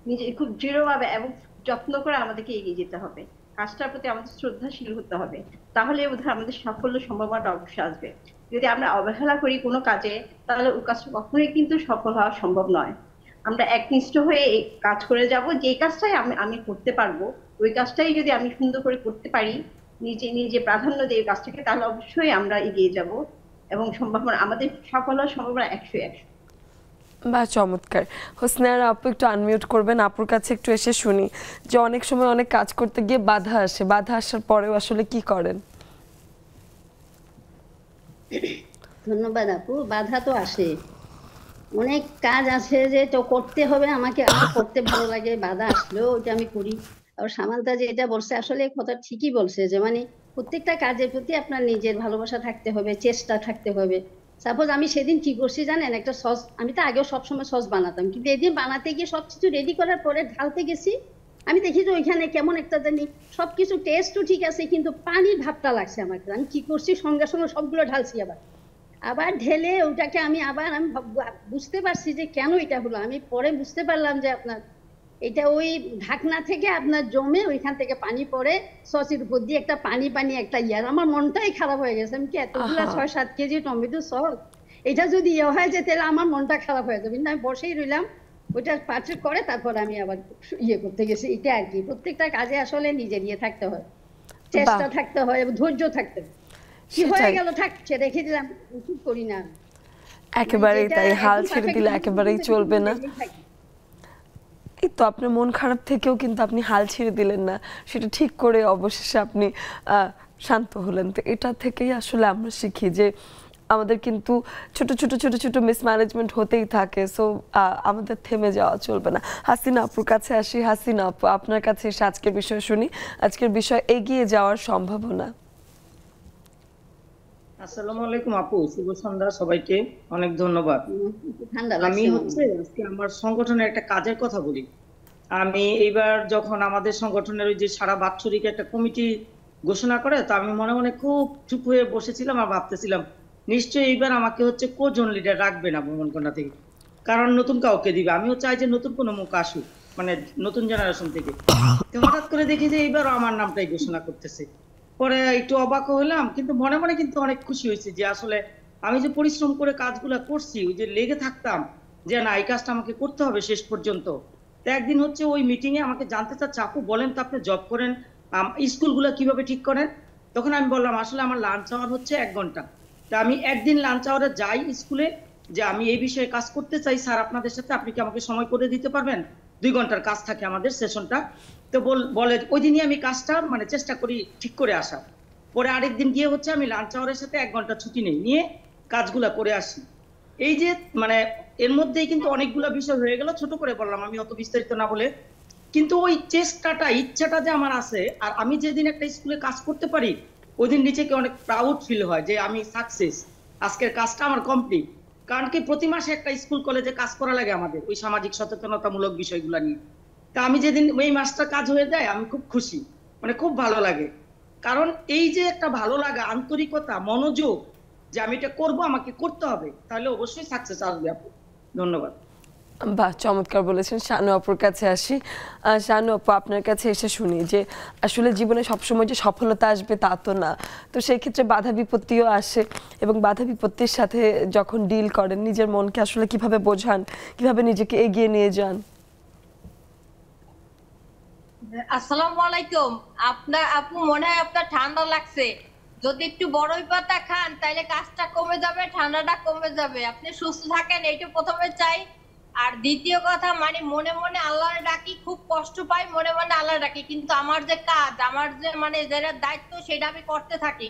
নিজে খুব দৃঢ়ভাবে এবং যত্ন করে আমাদেরকে এগিয়ে যেতে হবে, কাজটার প্রতি আমাদের শ্রদ্ধাশীল হতে হবে, তাহলে বোধহয় আমাদের সাফল্য সম্ভাবনাটা অবশ্যই আসবে। যদি আমরা অবহেলা করি কোনো কাজে, তাহলে ওই কাজটা কখনোই কিন্তু সফল হওয়া সম্ভব নয়। আমরা একনিষ্ঠ হয়ে এই কাজ করে যাব, যে কাজটাই আমি আমি করতে পারবো, ওই কাজটাই যদি আমি সুন্দর করে করতে পারি, নিজে নিজে প্রাধান্য দিয়ে কাজটাকে, তাহলে অবশ্যই আমরা এগিয়ে যাব এবং সম্ভাবনা আমাদের সফল হওয়ার সম্ভাবনা 100-100। বা চমৎকার। হোসনায়রা আপু একটু আনমিউট করবেন, আপুর কাছে একটু এসে শুনি যে অনেক সময় অনেক কাজ করতে গিয়ে বাধা আসে, বাধা আসার পরেও আসলে কি করেন? ধন্যবাদ আপু। বাধা তো আসে, অনেক কাজ আছে যে তো করতে হবে আমাকে, আমার করতে ভালো লাগে, বাধা আসলেও ওইটা আমি করি। আর সামান্তা যে এটা বলছে আসলে কথা ঠিকই বলছে, যে মানে প্রত্যেকটা কাজের প্রতি আপনার নিজের ভালোবাসা থাকতে হবে, চেষ্টা থাকতে হবে। সাপোজ আমি সেদিন কি করছি জানেন, একটা সস, আমি তো আগেও সবসময় সস বানাতাম, কিন্তু এদিন বানাতে গিয়ে সবকিছু রেডি করার পরে ঢালতে গেছি, আমি দেখি যে ওইখানে কেমন একটা জানি সবকিছু টেস্টও ঠিক আছে, কিন্তু পানির ভাবটা লাগছে আমাকে। আমি কি করছি, সঙ্গে সঙ্গে সবগুলো ঢালছি, আবার ঢেলে ওটাকে আমি বুঝতে পারছি যে কেন এটা হলো। আমি পরে বুঝতে পারলাম যে আপনার এটা ওই ঢাকনা থেকে আপনার জমে ওইখান থেকে পানি পড়ে সসের উপর দিয়ে একটা পানি পানি একটা ইয়ার, আমার মনটাই খারাপ হয়ে গেছে। আমি কি এতগুলা 6-7 কেজি টমেটো সস, এটা যদি ইয়ে হয়ে যায় তাহলে আমার মনটা খারাপ হয়ে যাবে। কিন্তু আমি বসেই রইলাম, ওইটা পার্টি করে তারপর আমি আবার ইয়ে করতে গেছি। এটা আর কি, প্রত্যেকটা কাজে আসলে নিজের ইয়ে থাকতে হয়, চেষ্টা থাকতে হয় এবং ধৈর্য থাকতে হয়। কি হয়ে গেল থাকছে রেখে দিলাম, কি করি না, একেবারেই তাই, হাল ছেড়ে দিলে একেবারেই চলবে না। এই তো আপনার মন খারাপ থেকেও কিন্তু আপনি হাল ছেড়ে দিলেন না, সেটা ঠিক করে অবশেষে আপনি শান্ত হলেন। তো এটা থেকেই আসলে আমরা শিখি যে আমাদের কিন্তু ছোট ছোট ছোট ছোট মিসম্যানেজমেন্ট হতেই থাকে, সো আমাদের থেমে যাওয়া চলবে না। হাসিনা আপুর কাছে আসি। হাসিনা আপু, আপনার কাছে এসে আজকের বিষয় শুনি, আজকের বিষয় এগিয়ে যাওয়ার সম্ভাবনা। আসসালামু আলাইকুম আপু, শুভ সন্ধ্যা সবাইকে, অনেক ধন্যবাদ। আমি আজকে আমার সংগঠনের একটা কাজের কথা বলি। আমি এইবার যখন আমাদের সংগঠনের ওই যে সারা বাৎসরিক একটা কমিটি ঘোষণা করে, তো আমি মনে মনে খুব চুপ হয়ে বসেছিলাম আর ভাবতেছিলাম নিশ্চয়ই এইবার আমাকে কোজন লিডার রাখবে না ভ্রমণকন্যা থেকে, কারণ নতুন কাউকে দিবে। আমিও চাই যে নতুন কোনো মুখ আসুক, মানে নতুন জেনারেশন থেকে। তো হঠাৎ করে দেখি যে এইবারও আমার নামটাই ঘোষণা করতেছে। পরে একটু অবাক হলাম, কিন্তু মনে মনে কিন্তু অনেক খুশি হয়েছে যে আসলে আমি যে পরিশ্রম করে কাজগুলা করছি, ওই যে লেগে থাকতাম যে না এই কাজটা আমাকে করতে হবে শেষ পর্যন্ত। তো একদিন ওই মিটিং এ আমাকে জানতে চাচ্ছে, আপু বলেন তো আপনি জব করেন, স্কুলগুলো কিভাবে ঠিক করেন? তখন আমি বললাম আসলে আমার লাঞ্চ আওয়ার 1 ঘন্টা। তা আমি একদিন লাঞ্চ আওয়ারে যাই স্কুলে, যে আমি এই বিষয়ে কাজ করতে চাই স্যার আপনাদের সাথে, আপনি কি আমাকে সময় করে দিতে পারবেন? 2 ঘন্টার কাজ থাকে আমাদের সেশনটা। তো বলে ওই দিনই আমি কাজটা মানে চেষ্টা করি ঠিক করে আসার। পরে আরেকদিন গিয়ে আমি লাঞ্চ আওয়ারের সাথে 1 ঘন্টা ছুটি নিয়ে কাজগুলা করে আসি। এই যে মানে এর মধ্যেই কিন্তু অনেকগুলো বিষয় হয়ে গেল, ছোট করে বললাম আমি অত বিস্তারিত না বলে। কিন্তু ওই চেষ্টাটা, ইচ্ছাটা যে আমার আছে, আর আমি যেদিন একটা স্কুলে কাজ করতে পারি ওই দিন নিজেকে অনেক প্রাউড ফিল হয় যে আমি সাকসেস, আজকের কাজটা আমার কমপ্লিট। কারণ কি প্রতি মাসে একটা স্কুল কলেজে কাজ করা লাগে আমাদের ওই সামাজিক সচেতনতামূলক বিষয়গুলো নিয়ে। তা আমি যেদিন ওই মাসটা কাজ হয়ে যায় আমি খুব খুশি, মানে খুব ভালো লাগে। কারণ এই যে একটা ভালো লাগা, আন্তরিকতা, মনোযোগ যে আমি এটা করবো, আমাকে করতে হবে, তাহলে অবশ্যই সাকসেস আসবে আপু। ধন্যবাদ। বাহ, চমৎকার বলেছেন। শানু আপুর কাছে আসি। শানু আপু, আপনার কাছে এসে শুনি যে আসলে জীবনে সবসময় যে সফলতা আসবে তা তো না, তো সেই ক্ষেত্রে বাধা বিপত্তিও আসে, এবং বাধা বিপত্তির সাথে যখন ডিল করেন নিজের মনকে আসলে কিভাবে বোঝান, কিভাবে নিজেকে এগিয়ে নিয়ে যান? আসসালামু আলাইকুম। আপনার আপু মনে হয় আপনার ঠান্ডা লাগছে, যদি একটু বড়ই পাতা খান তাহলে কাজটা কমে যাবে, ঠান্ডাটা কমে যাবে। আপনি সুস্থ থাকেন এইটা প্রথমে চাই। আর দ্বিতীয় কথা, মানে মনে মনে আল্লাহর ডাকি, খুব কষ্ট পাই মনে মনে আল্লাহর ডাকি, কিন্তু আমার যে কাজ, আমার যে মানে যেটা দায়িত্ব সেটা আমি করতে থাকি,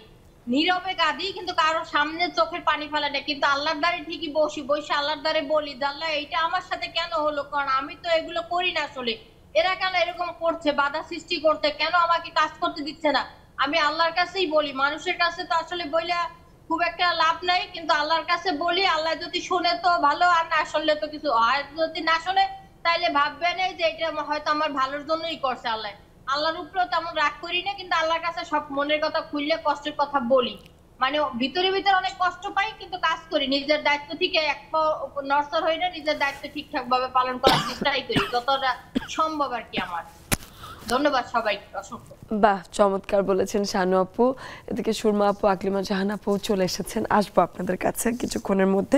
নীরবে কাঁদি, কিন্তু কারোর সামনে চোখের পানি ফেলে না, কিন্তু আল্লাহর দ্বারে ঠিকই বসে আল্লাহর দ্বারে বলি যে আল্লাহ এইটা আমার সাথে কেন হলো, কারণ আমি তো এগুলো করি না, আসলে এরা কেন এরকম করছে, বাধা সৃষ্টি করতে, কেন আমাকে কাজ করতে দিচ্ছে না। আমি আল্লাহর কাছেই বলি, মানুষের কাছে তো আসলে বইলা খুব একটা লাভ নাই, কিন্তু আল্লাহর কাছে বলি। আল্লাহ যদি শুনে তো ভালো, আর না শুনলে তো কিছু, আর যদি না শুনে তাইলে ভাববে না যে এটা হয়তো আমার ভালোর জন্যই করছে আল্লাহ। আল্লাহর উপরেও তেমন রাগ করি না, কিন্তু আল্লাহর কাছে সব মনের কথা খুললে কষ্টের কথা বলি। মানে ভিতরে ভিতরে অনেক কষ্ট পাই, কিন্তু কাজ করি নিজের দায়িত্ব থেকে এক নরসর হই না, নিজের দায়িত্ব ঠিকঠাক ভাবে পালন করার চেষ্টাই করি যতটা সম্ভব আর কি আমার। ধন্যবাদ সবাইকে অসংখ্য। বাহ, চমৎকার বলেছেন শানু আপু। এদিকে সুরমা আপু, আকলিমা জাহান আপু চলে এসেছেন, আসবো আপনাদের কাছে কিছুক্ষণের মধ্যে।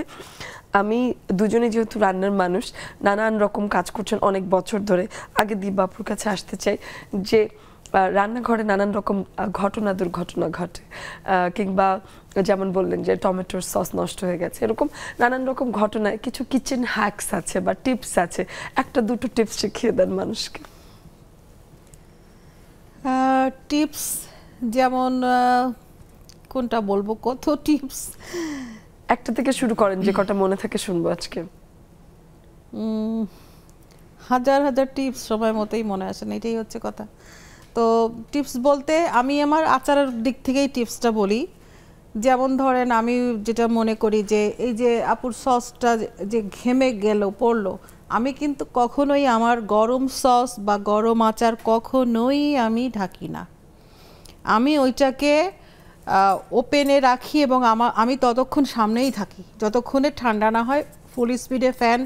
আমি দুজনে যেহেতু রান্নার মানুষ, নানান রকম কাজ করছেন অনেক বছর ধরে, আগে দিবা আপুর কাছে আসতে চাই যে রান্নাঘরে নানান রকম ঘটনা দুর্ঘটনা ঘটে, কিংবা যেমন বললেন যে টমেটোর সস নষ্ট হয়ে গেছে, এরকম নানান রকম ঘটনায় কিছু কিচেন হ্যাকস আছে বা টিপস আছে, একটা দুটো টিপস শিখিয়ে দেন মানুষকে। টিপস যেমন কোনটা বলবো, কত টিপস, একটা থেকে শুরু করেন যে কটা মনে থাকে শুনবো আজকে। হাজার হাজার টিপস সময় মতোই মনে আসে না, এটাই হচ্ছে কথা। তো টিপস বলতে আমি আমার আচারের দিক থেকেই টিপসটা বলি। যেমন ধরেন আমি যেটা মনে করি যে এই যে আপুর সসটা যে ঘেমে গেল পড়লো, আমি কিন্তু কখনোই আমার গরম সস বা গরম আচার কখনোই আমি ঢাকি না, আমি ওইটাকে ওপেনে রাখি এবং আমি ততক্ষণ সামনেই থাকি যতক্ষণে ঠান্ডা না হয়, ফুল স্পিডে ফ্যান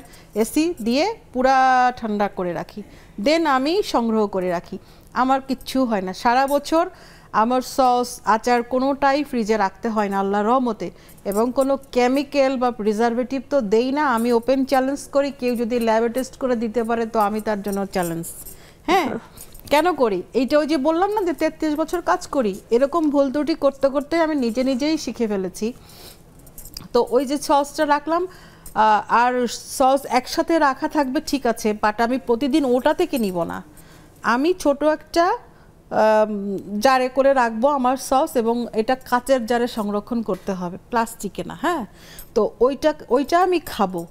এসি দিয়ে পুরা ঠান্ডা করে রাখি, দেন আমি সংগ্রহ করে রাখি। আমার কিচ্ছু হয় না, সারা বছর আমার সস আচার কোনোটাই ফ্রিজে রাখতে হয় না আল্লাহর রহমতে, এবং কোনো কেমিক্যাল বা প্রিজারভেটিভ তো দেই না। আমি ওপেন চ্যালেঞ্জ করি, কেউ যদি ল্যাবে টেস্ট করে দিতে পারে তো আমি তার জন্য চ্যালেঞ্জ। হ্যাঁ, কেন করি এইটা, ওই যে বললাম না যে 33 বছর কাজ করি, এরকম ভুল ত্রুটি করতে করতে আমি নিজেই শিখে ফেলেছি। তো ওই যে সসটা রাখলাম, আর সস একসাথে রাখা থাকবে ঠিক আছে, বাট আমি প্রতিদিন ওটা থেকে নিব না, আমি ছোট একটা জারে করে রাখবো আমার সস, এবং এটা কাচের জারে সংরক্ষণ করতে হবে, প্লাস্টিকে না। হ্যাঁ, তো ওইটা আমি খাবো,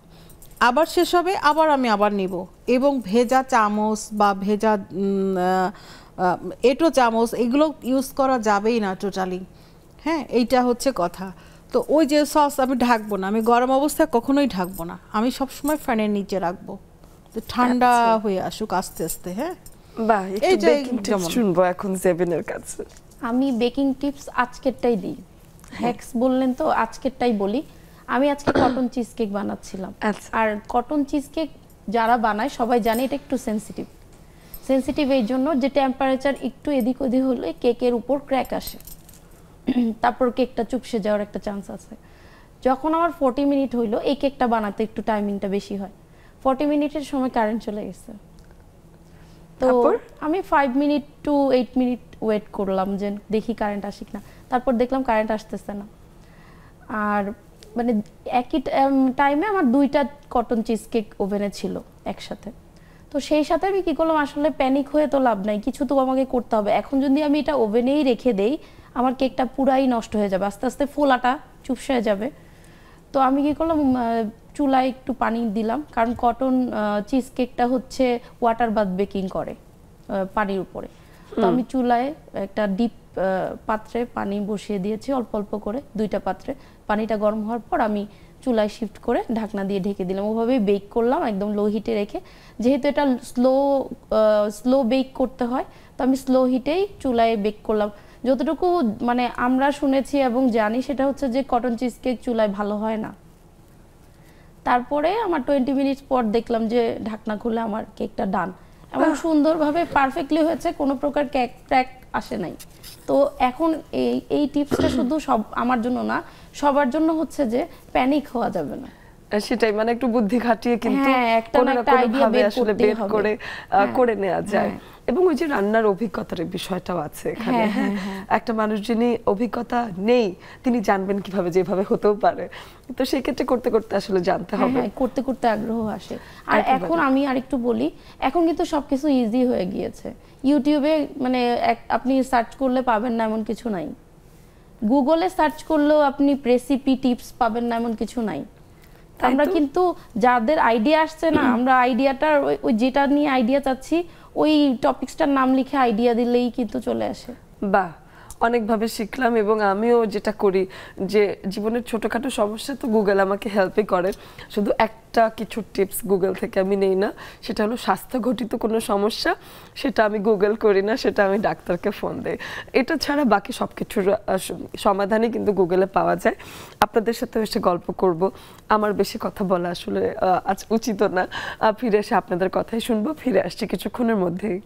আবার শেষ হবে আবার নিব, এবং ভেজা চামচ বা ভেজা এঁটো চামচ এগুলো ইউজ করা যাবেই না টোটালি। হ্যাঁ, এইটা হচ্ছে কথা। তো ওই যে সস আমি ঢাকবো না, আমি গরম অবস্থায় কখনোই ঢাকবো না, আমি সবসময় ফ্যানের নিচে রাখবো, তো ঠান্ডা হয়ে আসুক আস্তে আস্তে। হ্যাঁ, বাহ, একটু বেকিং টিপস শুনবো এখন জেবিনের কাছে। আমি বেকিং টিপস আজকেরটাই দিই, হ্যাকস বললেন তো আজকেরটাই বলি। আমি আজকে কটন চিজ কেক বানাচ্ছিলাম, আর কটন চিজ কেক যারা বানায় সবাই জানে এটা একটু সেন্সিটিভ এই জন্য যে টেম্পারেচার একটু এদিক ওদিক হলে কেকের উপর ক্র্যাক আসে, তারপর কেকটা চুপসে যাওয়ার একটা চান্স আছে। যখন আমার 40 মিনিট হইলো, এই কেকটা বানাতে একটু টাইমিংটা বেশি হয়, 40 মিনিটের সময় কারেন্ট চলে গেছে। তো আমি 5 মিনিট টু 8 মিনিট ওয়েট করলাম যে দেখি কারেন্ট আসে কিনা, তারপর দেখলাম কারেন্ট আসতেছে না। আর মানে একই টাইমে আমার 2টা কটন চিজ কেক ওভেনে ছিল একসাথে। তো সেই সাথে আমি কি করলাম, আসলে প্যানিক হয়ে তো লাভ নাই, কিছু তো আমাকে করতে হবে। এখন যদি আমি এটা ওভেনেই রেখে দেই, আমার কেকটা পুরাই নষ্ট হয়ে যাবে, আস্তে আস্তে ফোলাটা চুপসে হয়ে যাবে। তো আমি কি করলাম, চুলায় একটু পানি দিলাম, কারণ কটন চিজ কেকটা হচ্ছে ওয়াটার বাথ বেকিং করে পানির উপরে। তো আমি চুলায় একটা ডিপ পাত্রে পানি বসিয়ে দিয়েছি অল্প অল্প করে, 2টা পাত্রে। পানিটা গরম হওয়ার পর আমি চুলায় শিফট করে ঢাকনা দিয়ে ঢেকে দিলাম, ওভাবেই বেক করলাম একদম লো হিটে রেখে। যেহেতু এটা স্লো বেক করতে হয়, তো আমি স্লো হিটেই চুলায় বেক করলাম। যতটুকু মানে আমরা শুনেছি এবং জানি সেটা হচ্ছে যে কটন চিজ কেক চুলায় ভালো হয় না। তারপরে আমার 20 মিনিট পর দেখলাম যে ঢাকনা খুলে আমার কেকটা ডান, এবং সুন্দরভাবে পারফেক্টলি হয়েছে, কোনো প্রকার ক্র্যাক আসে নাই। তো এখন এই টিপসটা শুধু আমার জন্য না, সবার জন্য হচ্ছে যে প্যানিক হওয়া যাবে না। সেটাই, মানে একটু বুদ্ধি খাটিয়ে কিন্তু কোনো একটা আইডিয়া বের করে নেওয়া যায়। এবং ওই যে রান্নার অভিজ্ঞতার বিষয়টাও আছে এখানে। একটা মানুষ যিনি অভিজ্ঞতা নেই, তিনি জানবেন কিভাবে, যেভাবে হতেও পারে। তো সেই ক্ষেত্রে করতে করতে আসলে জানতে হবে, করতে করতে আগ্রহ আসে। আর এখন আমি আরেকটু বলি, এখন কিন্তু সবকিছু ইজি হয়ে গিয়েছে। ইউটিউবে মানে আপনি সার্চ করলে পাবেন না এমন কিছু নাই, গুগলে সার্চ করলেও আপনি রেসিপি টিপস পাবেন না এমন কিছু নাই। আমরা কিন্তু যাদের আইডিয়া আসছে না, আমরা আইডিয়াটার ওই যেটা নিয়ে আইডিয়া চাচ্ছি ওই টপিকসটার নাম লিখে আইডিয়া দিলেই কিন্তু চলে আসে। বাহ, অনেকভাবে শিখলাম এবং আমিও যেটা করি যে জীবনের ছোটখাটো সমস্যা তো গুগল আমাকে হেল্পই করে, শুধু একটা কিছু টিপস গুগল থেকে আমি নেই না, সেটা হলো স্বাস্থ্য ঘটিত কোনো সমস্যা সেটা আমি গুগল করি না, সেটা আমি ডাক্তারকে ফোন দেই। এটা ছাড়া বাকি সব কিছুর সমাধানই কিন্তু গুগলে পাওয়া যায়। আপনাদের সাথে এসে গল্প করব, আমার বেশি কথা বলা আসলে আজ উচিত না। ফিরে এসে আপনাদের কথাই শুনবো, ফিরে আসছি কিছুক্ষণের মধ্যেই।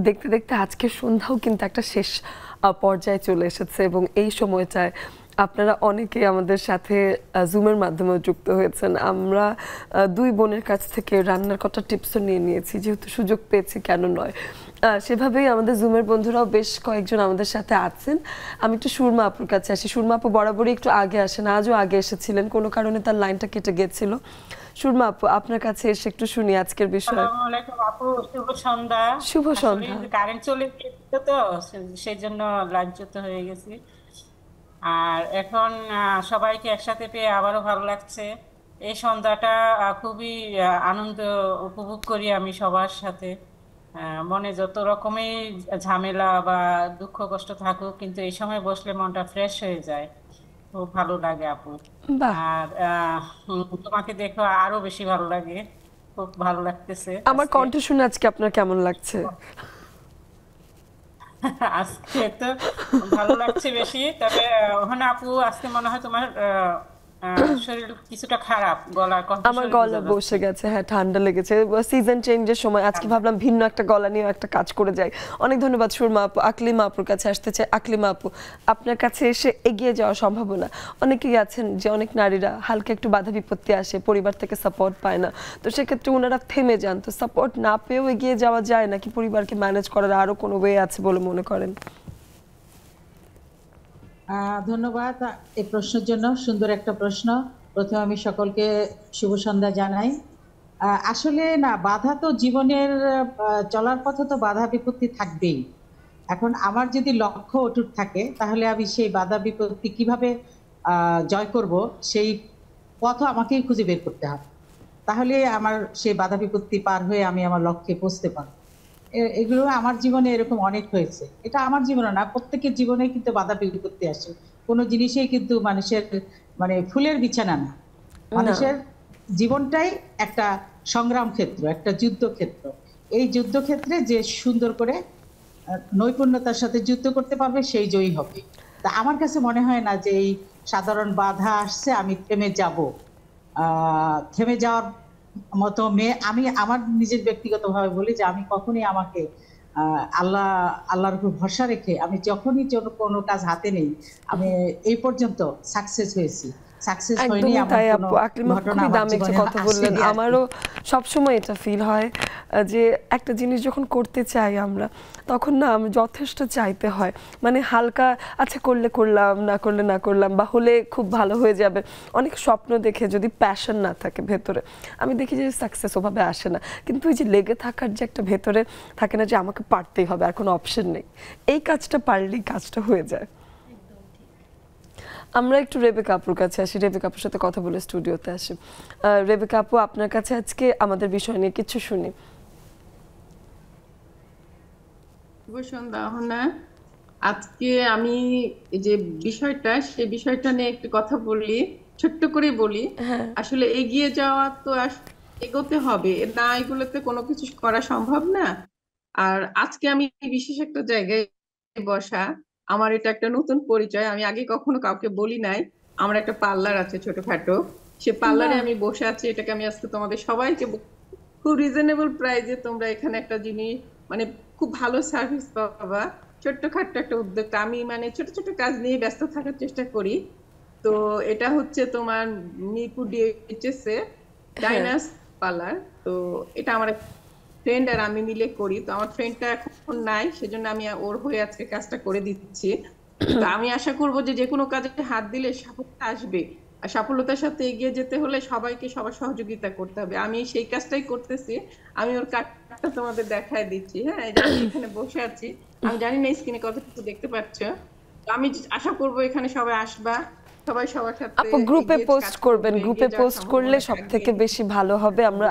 দেখতে দেখতে আজকের সন্ধ্যাও কিন্তু একটা শেষ পর্যায়ে চলে এসেছে এবং এই সময়টায় আপনারা অনেকেই আমাদের সাথে জুমের মাধ্যমে যুক্ত হয়েছেন। আমরা দুই বোনের কাছ থেকে রান্নার কটা টিপসও নিয়ে নিয়েছি, যেহেতু সুযোগ পেয়েছি কেন নয়। সেভাবেই আমাদের জুমের বন্ধুরাও বেশ কয়েকজন আমাদের সাথে আছেন। আমি একটু সুরমা আপুর কাছে আসি। সুরমা আপু বরাবরই একটু আগে আসেন, আজও আগে এসেছিলেন, কোনো কারণে তার লাইনটা কেটে গিয়েছিল। সুরমা আপু আপনার কাছে এসে একটু শুনি আজকের বিষয়। আসসালামু আলাইকুম আপু, শুভ সন্ধ্যা। শুভ সন্ধ্যা। কারেন্ট চলে গেছে তো সেজন্য লাইনচ্যুত হয়ে গেছি। আর এখন সবাইকে একসাথে পেয়ে আবারও ভালো লাগছে। এই সন্ধ্যাটা খুবই আনন্দ উপভোগ করি আমি সবার সাথে। মনে যত রকমের ঝামেলা বা দুঃখ কষ্ট থাকুক, কিন্তু এই সময় বসলে মনটা ফ্রেশ হয়ে যায়, খুব ভালো লাগে আপু। আর তোমাকে দেখো আরো বেশি ভালো লাগে, খুব ভালো লাগতেছে। আমার কণ্ঠ শুনে আজকে আপনার কেমন লাগছে? আজকে তো ভালো লাগছে বেশি, তবে ওখানে আপু আজকে মনে হয় তোমার শরীর কিছুটা খারাপ, গলা আমার গলা বসে গেছে, হ্যাঁ ঠান্ডা লেগেছে, সিজন চেঞ্জের সময়। আজকে ভাবলাম ভিন্ন একটা গলা নিয়ে একটা কাজ করে যাই। অনেক ধন্যবাদ সুরমা আপু। আকলিমা আপুর কাছে আসতে চাই। আকলিমা আপু, আপনার কাছে এসে এগিয়ে যাওয়ার সম্ভাবনা, অনেকেই আছেন যে অনেক নারীরা হালকা একটু বাধা বিপত্তি আসে, পরিবার থেকে সাপোর্ট পায় না, তো সেক্ষেত্রে ওনারা থেমে যান। তো সাপোর্ট না পেয়েও এগিয়ে যাওয়া যায় নাকি পরিবারকে ম্যানেজ করার আরো কোনো ওয়ে আছে বলে মনে করেন? ধন্যবাদ এই প্রশ্নের জন্য, সুন্দর একটা প্রশ্ন। প্রথমে আমি সকলকে শুভ সন্ধ্যা জানাই। আসলে না, বাধা তো জীবনের চলার পথে তো বাধা বিপত্তি থাকবেই। এখন আমার যদি লক্ষ্য অটুট থাকে তাহলে আমি সেই বাধা বিপত্তি কিভাবে জয় করব সেই পথ আমাকেই খুঁজে বের করতে হবে, তাহলে আমার সেই বাধা বিপত্তি পার হয়ে আমি আমার লক্ষ্যে পৌঁছতে পারবো। এগুলো আমার জীবনে এরকম অনেক হয়েছে। এটা আমার জীবনে না, প্রত্যেকের জীবনে কিন্তু বাধা বিপত্তি আসে। কোনো জিনিসেই কিন্তু মানুষের মানে ফুলের বিছানা না, মানুষের জীবনটাই একটা সংগ্রাম ক্ষেত্র, একটা যুদ্ধক্ষেত্র। এই যুদ্ধক্ষেত্রে যে সুন্দর করে নৈপুণ্যতার সাথে যুদ্ধ করতে পারবে সেই জয়ী হবে। তা আমার কাছে মনে হয় না যে এই সাধারণ বাধা আসছে আমি থেমে যাব। থেমে যাওয়ার মতো মেয়ে আমি আমার নিজের ব্যক্তিগতভাবে বলি যে আমি কখনই আমাকে আল্লাহর উপর ভরসা রেখে আমি যখনই কোনো কাজ হাতে নেই, আমি এই পর্যন্ত সাকসেস হয়েছি। আমারও সবসময় এটা ফিল হয় যে একটা জিনিস যখন করতে চাই আমরা, তখন না আমি যথেষ্ট চাইতে হয়, মানে হালকা আচ্ছা করলে করলাম, না করলে না করলাম, বা হলে খুব ভালো হয়ে যাবে। অনেক স্বপ্ন দেখে যদি প্যাশন না থাকে ভেতরে, আমি দেখি যে সাকসেস ওভাবে আসে না। কিন্তু ওই যে লেগে থাকার যে একটা ভেতরে থাকে না যে আমাকে পারতেই হবে, আর কোনো অপশন নেই, এই কাজটা পারলেই কাজটা হয়ে যায়। আমরা একটু রেবেকা আপুর কাছে আসি, রেবেকা আপুর সাথে কথা বলে স্টুডিওতে আসি। রেবেকা আপু, আপনার কাছে আজকে আমাদের বিষয় নিয়ে কিছু শুনি। শুভ সন্ধ্যা। আজকে আমি এই যে বিষয়টা, সেই বিষয়টা নিয়ে একটু কথা বলি, ছোট্ট করে বলি। আসলে এগিয়ে যাওয়া তো এগোতে হবে, না এগুলোতে কোনো কিছু করা সম্ভব না। আর আজকে আমি বিশেষ একটা জায়গায় বসা, আমার এটা একটা নতুন পরিচয়, আমি আগে কখনো কাউকে বলি নাই। আমার একটা পার্লার আছে ছোটখাটো, সে পার্লারে আমি বসে আছি। এটাকে আমি আজকে তোমাদের সবাইকে খুব রিজনেবল প্রাইসে তোমরা এখানে একটা জিনিস মানে খুব ভালো সার্ভিস পাবা। ছোট্টখাট্ট একটা উদ্যোগ, আমি মানে ছোট ছোট কাজ নিয়ে ব্যস্ত থাকার চেষ্টা করি। তো এটা হচ্ছে তোমার মিরপুর ডিএইচএস এ ডাইনাস পার্লার। তো এটা আমার ফ্রেন্ড আর আমি মিলে করি। তো আমার ফ্রেন্ডটা এখন নাই, সেজন্য আমি ওর হয়ে আজকে কাজটা করে দিচ্ছি। তো আমি আশা করবো যে কোনো কাজে হাত দিলে সাফল্য আসবে, আর সাফল্যতার সাথে এগিয়ে যেতে হলে সবাইকে সবার সহযোগিতা করতে হবে। আমি সেই কাজটাই করতেছি। আমি ওর কার্ডটা তোমাদের দেখায় দিচ্ছি। হ্যাঁ, আমি এখানে বসে আছি, আমি জানি না স্ক্রিনে কতটুকু দেখতে পাচ্ছ। আমি আশা করবো এখানে সবাই আসবা, সবাই সবার সাথে আপু গ্রুপে পোস্ট করবেন, গ্রুপে পোস্ট করলে সবথেকে বেশি ভালো হবে, আমরা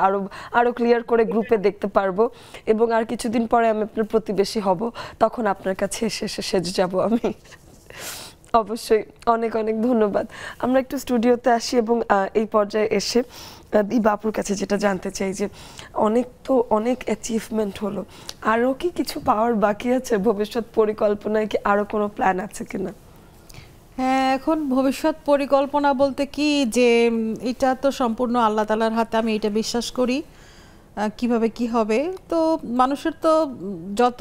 আরো ক্লিয়ার করে গ্রুপে দেখতে পারবো। এবং আর কিছুদিন পরে আমি আপনার প্রতিবেশী হব, তখন আপনার কাছে এসে সেজে যাব আমি। অবশ্যই অনেক অনেক ধন্যবাদ। আমরা একটু স্টুডিওতে আসি এবং এই পর্যায়ে এসে দিবা আপুর কাছে যেটা জানতে চাই যে অনেক অ্যাচিভমেন্ট হলো, আরও কি কিছু পাওয়ার বাকি আছে? ভবিষ্যৎ পরিকল্পনায় কি আরো কোনো প্ল্যান আছে কিনা? হ্যাঁ, এখন ভবিষ্যৎ পরিকল্পনা বলতে কি যে এটা তো সম্পূর্ণ আল্লাহ তাআলার হাতে, আমি এটা বিশ্বাস করি। কিভাবে কি হবে তো মানুষের তো যত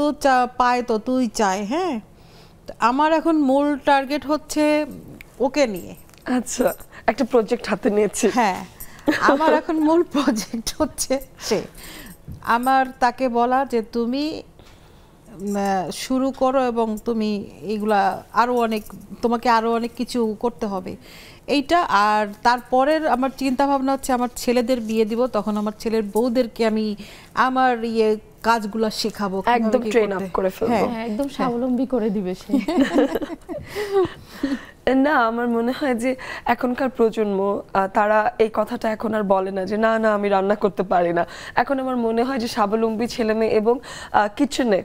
পায় ততই চায়। হ্যাঁ, আমার এখন মূল টার্গেট হচ্ছে ওকে নিয়ে। আচ্ছা, একটা প্রজেক্ট হাতে নিয়েছি। হ্যাঁ, আমার এখন মূল প্রজেক্ট হচ্ছে আমার তাকে বলা যে তুমি শুরু করো এবং তুমি এগুলা তোমাকে আরো অনেক কিছু করতে হবে এইটা। আর তারপরের আমার চিন্তা ভাবনা হচ্ছে আমার ছেলেদের বিয়ে দিব, তখন আমার ছেলের বউদেরকে আমি আমার কাজগুলো শেখাবো, একদম ট্রেন আপ করে ফেলবো, একদম স্বাবলম্বী করে দিবে সে। না, আমার মনে হয় যে এখনকার প্রজন্ম তারা এই কথাটা এখন আর বলে না যে না না আমি রান্না করতে পারি না। এখন আমার মনে হয় যে স্বাবলম্বী ছেলে মেয়ে এবং কিচেনে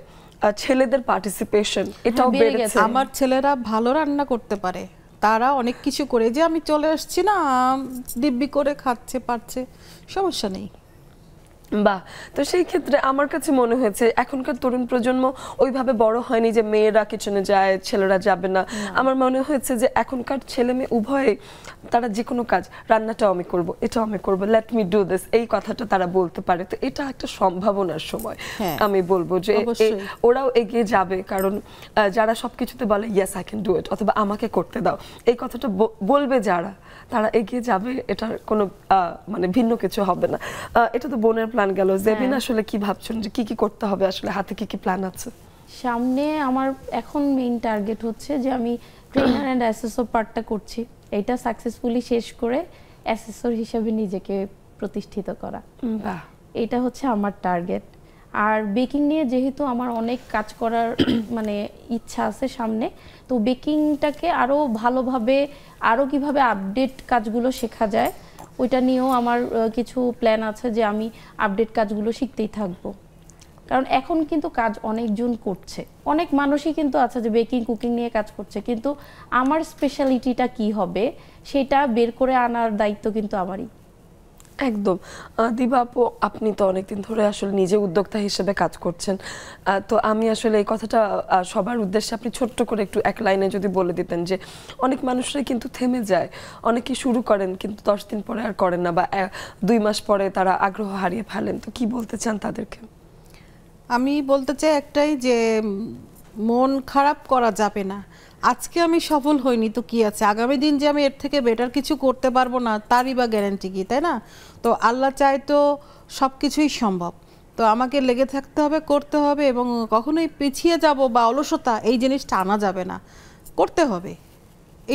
ছেলেদের পার্টিসিপেশন এটাও বেড়েছে। আমার ছেলেরা ভালো রান্না করতে পারে, তারা অনেক কিছু করে, যে আমি চলে আসছি না দিব্যি করে খাচ্ছে পারছে, সমস্যা নেই। বাহ, তো সেই ক্ষেত্রে আমার কাছে মনে হয়েছে এখনকার তরুণ প্রজন্ম ওইভাবে বড় হয়নি যে মেয়েরা কিচেনে যায় ছেলেরা যাবে না। আমার মনে হয়েছে যে এখনকার ছেলে মেয়ে উভয়ে তারা যে কোনো কাজ, রান্নাটাও আমি করব, এটাও আমি করব, লেট মি ডু দিস, এই কথাটা তারা বলতে পারে। তো এটা একটা সম্ভাবনার সময় আমি বলবো যে ওরাও এগিয়ে যাবে, কারণ যারা সবকিছুতে বলে yes I can do it অথবা আমাকে করতে দাও, এই কথাটা বলবে যারা, তারা এগিয়ে যাবে, এটার কোনো মানে ভিন্ন কিছু হবে না। এটা তো বোনের প্ল্যান গেল। জেবিন আসলে কি ভাবছেন যে কি কি করতে হবে, আসলে হাতে কি কি প্ল্যান আছে? সামনে আমার এখন মেইন টার্গেট হচ্ছে যে আমি ট্রেনার এন্ড অ্যাসেসর পার্টটা করছি, এটা সাকসেসফুলি শেষ করে অ্যাসেসর হিসেবে নিজেকে প্রতিষ্ঠিত করা, এটা হচ্ছে আমার টার্গেট। আর বেকিং নিয়ে যেহেতু আমার অনেক কাজ করার মানে ইচ্ছা আছে সামনে, তো বেকিংটাকে আরও ভালোভাবে আরও কিভাবে আপডেট কাজগুলো শেখা যায় ওইটা নিয়েও আমার কিছু প্ল্যান আছে যে আমি আপডেট কাজগুলো শিখতেই থাকবো। কারণ এখন কিন্তু কাজ অনেকজন করছে, অনেক মানুষই কিন্তু আছে যে বেকিং কুকিং নিয়ে কাজ করছে, কিন্তু আমার স্পেশালিটিটা কি হবে সেটা বের করে আনার দায়িত্ব কিন্তু আমারই। একদম। দিবা আপু, আপনি তো অনেকদিন ধরে আসলে নিজে উদ্যোক্তা হিসেবে কাজ করছেন, তো আমি আসলে এই কথাটা সবার উদ্দেশ্যে আপনি ছোট্ট করে একটু এক লাইনে যদি বলে দিতেন যে অনেক মানুষরাই কিন্তু থেমে যায়, অনেকেই শুরু করেন কিন্তু 10 দিন পরে আর করেন না, বা 2 মাস পরে তারা আগ্রহ হারিয়ে ফেলেন, তো কি বলতে চান তাদেরকে? আমি বলতে চাই একটাই যে মন খারাপ করা যাবে না। আজকে আমি সফল হইনি তো কি আছে, আগামী দিন যে আমি এর থেকে বেটার কিছু করতে পারবো না তারই বা গ্যারান্টি কি, তাই না? তো আল্লাহ চায় তো সব কিছুই সম্ভব, তো আমাকে লেগে থাকতে হবে, করতে হবে, এবং কখনোই পিছিয়ে যাব বা অলসতা এই জিনিসটা আনা যাবে না, করতে হবে।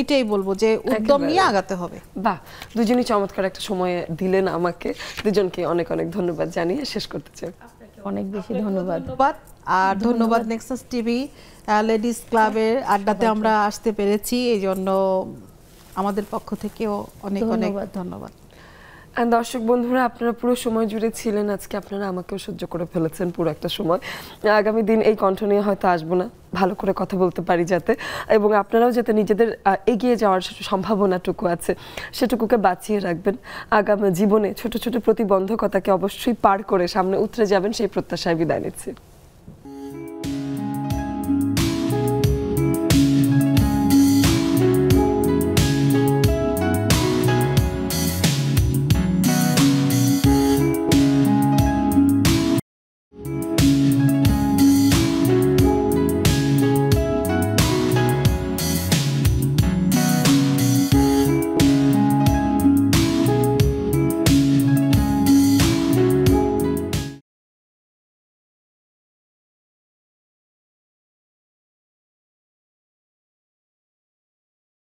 এটাই বলবো যে উদ্যম নিয়ে আগাতে হবে। বাহ, দুজনই চমৎকার একটা সময় দিলেন আমাকে, দুজনকে অনেক অনেক ধন্যবাদ জানিয়ে শেষ করতে চাই। অনেক বেশি ধন্যবাদ। আর ধন্যবাদ নেক্সাস টিভি লেডিস ক্লাবের আড্ডাতে আমরা আসতে পেরেছি, এই জন্য আমাদের পক্ষ থেকেও অনেক অনেক ধন্যবাদ। দর্শক বন্ধুরা, আপনারা পুরো সময় জুড়ে ছিলেন, আজকে আপনারা আমাকেও সহ্য করে ফেলেছেন পুরো একটা সময়। আগামী দিন এই কণ্ঠ নিয়ে হয়তো আসবো না, ভালো করে কথা বলতে পারি যাতে, এবং আপনারাও যাতে নিজেদের এগিয়ে যাওয়ার সম্ভাবনাটুকু আছে সেটুকুকে বাঁচিয়ে রাখবেন। আগামী জীবনে ছোট ছোট প্রতিবন্ধকতাকে অবশ্যই পার করে সামনে উতরে যাবেন, সেই প্রত্যাশায় বিদায় নিচ্ছি।